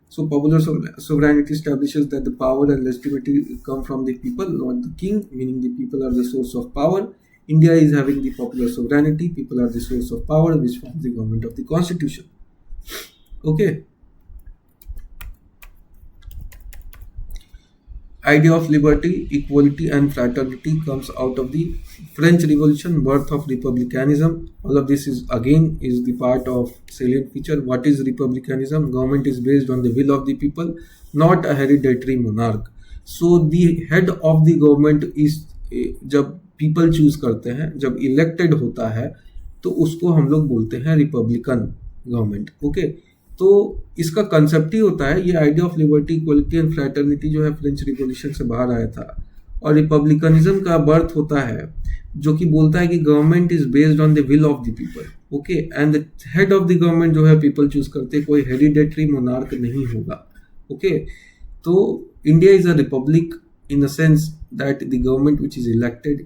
so popular sovereignty establishes that the power and legitimacy come from the people, not the king. Meaning the people are the source of power. India is having the popular sovereignty. People are the source of power, which forms the government of the constitution. Okay. Idea of liberty, equality, and fraternity comes out of the French Revolution, birth of republicanism. All of this is again the part of salient feature. What is republicanism? Government is based on the will of the people, not a hereditary monarch. So the head of the government is जब people choose करते हैं, जब elected होता है, तो उसको हम लोग बोलते हैं रिपब्लिकन गवर्नमेंट. ओके, तो इसका कंसेप्ट ही होता है, ये idea of liberty, equality and fraternity जो है फ्रेंच रिवॉल्यूशन से बाहर आया था, और रिपब्लिकनिज्म का बर्थ होता है जो कि बोलता है कि government is based on the will of the people. Okay, and the head of the government जो है पीपल चूज करते, कोई हेरिडेटरी मोनार्क नहीं होगा. ओके, तो India is a republic in the sense that the government which is elected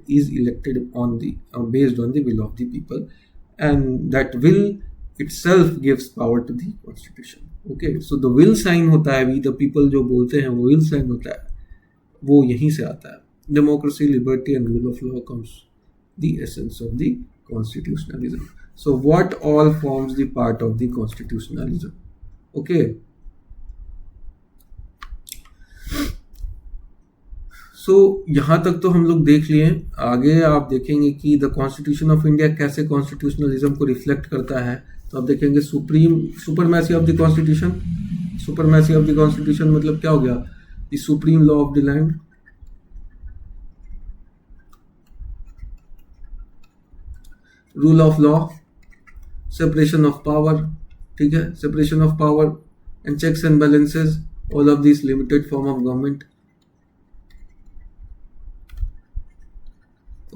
on the based on the will of the people, and that will itself gives power to the constitution. Okay, so the will sign होता है, we the people जो बोलते हैं वो will sign होता है, वो यहीं से आता है. Democracy, liberty and rule of law comes the essence of the constitutionalism. So what all forms the part of the constitutionalism? Okay, so यहाँ तक तो हम लोग देख लिए. आगे आप देखेंगे कि द कॉन्स्टिट्यूशन ऑफ इंडिया कैसे कॉन्स्टिट्यूशनलिज्म को रिफ्लेक्ट करता है. तो आप देखेंगे supremacy of the constitution. Supremacy of the constitution मतलब क्या हो गया? The supreme law of the land, rule of law, separation of power. ठीक है, separation of power and checks and balances, all of this limited form of government.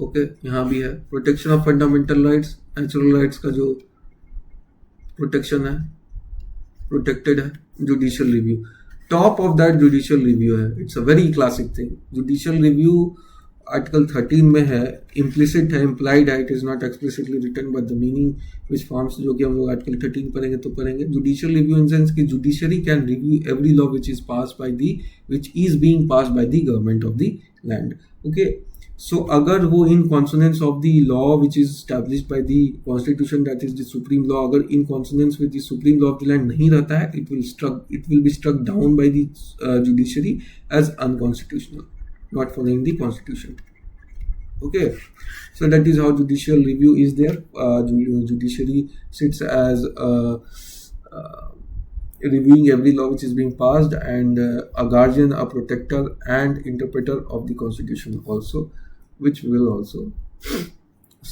Okay, यहाँ भी है protection of fundamental rights, natural rights का जो protection है, protected है. Judicial review, top of that judicial review है. It's a very classic thing. Judicial review article 13 में है, इम्प्लिसिट है, इम्प्लाइड है, it is not explicitly written, but the meaning which forms, जो कि हम लोग आर्टिकल 13 पढ़ेंगे तो पढ़ेंगे. जुडिशियल रिव्यू इन सेंस कि judiciary can review every law which is being passed by the government of the land. Okay, so अगर वो in consonance of the law which is established by the constitution, that is the supreme law, अगर in consonance with the supreme law of the land नहीं रहता है, it will be struck down by the judiciary as unconstitutional, not following the constitution. Okay, so that is how judicial review is there. Judiciary sits as reviewing every law which is being passed, and a guardian, a protector and interpreter of the constitution also, which we will also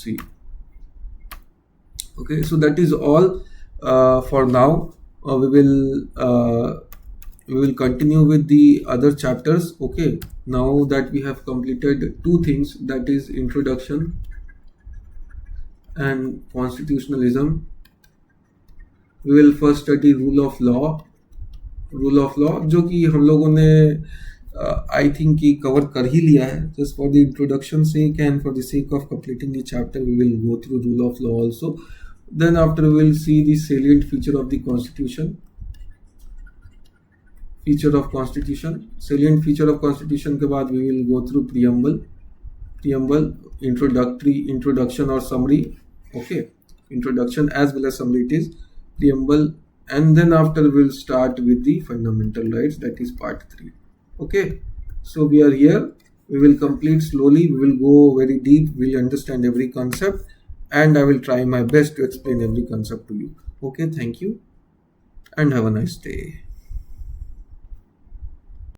see. Okay, so that is all for now. We will continue with the other chapters. Okay, now that we have completed two things, that is introduction and constitutionalism, we will first study rule of law. Rule of law जो कि हम लोगों ने I think कि cover कर ही लिया है. Just for the introduction sake and for the sake of completing the chapter we will go through rule of law also. Then after we will see the salient feature of the constitution. Feature of constitution, salient feature of constitution के बाद we will go through preamble, introduction or summary. Okay, introduction as well as summary, it is preamble, and then after we'll start with the fundamental rights, that is part 3. Okay, so we are here, we will complete slowly, we will go very deep, we'll understand every concept, and I will try my best to explain every concept to you. Okay, thank you and have a nice day.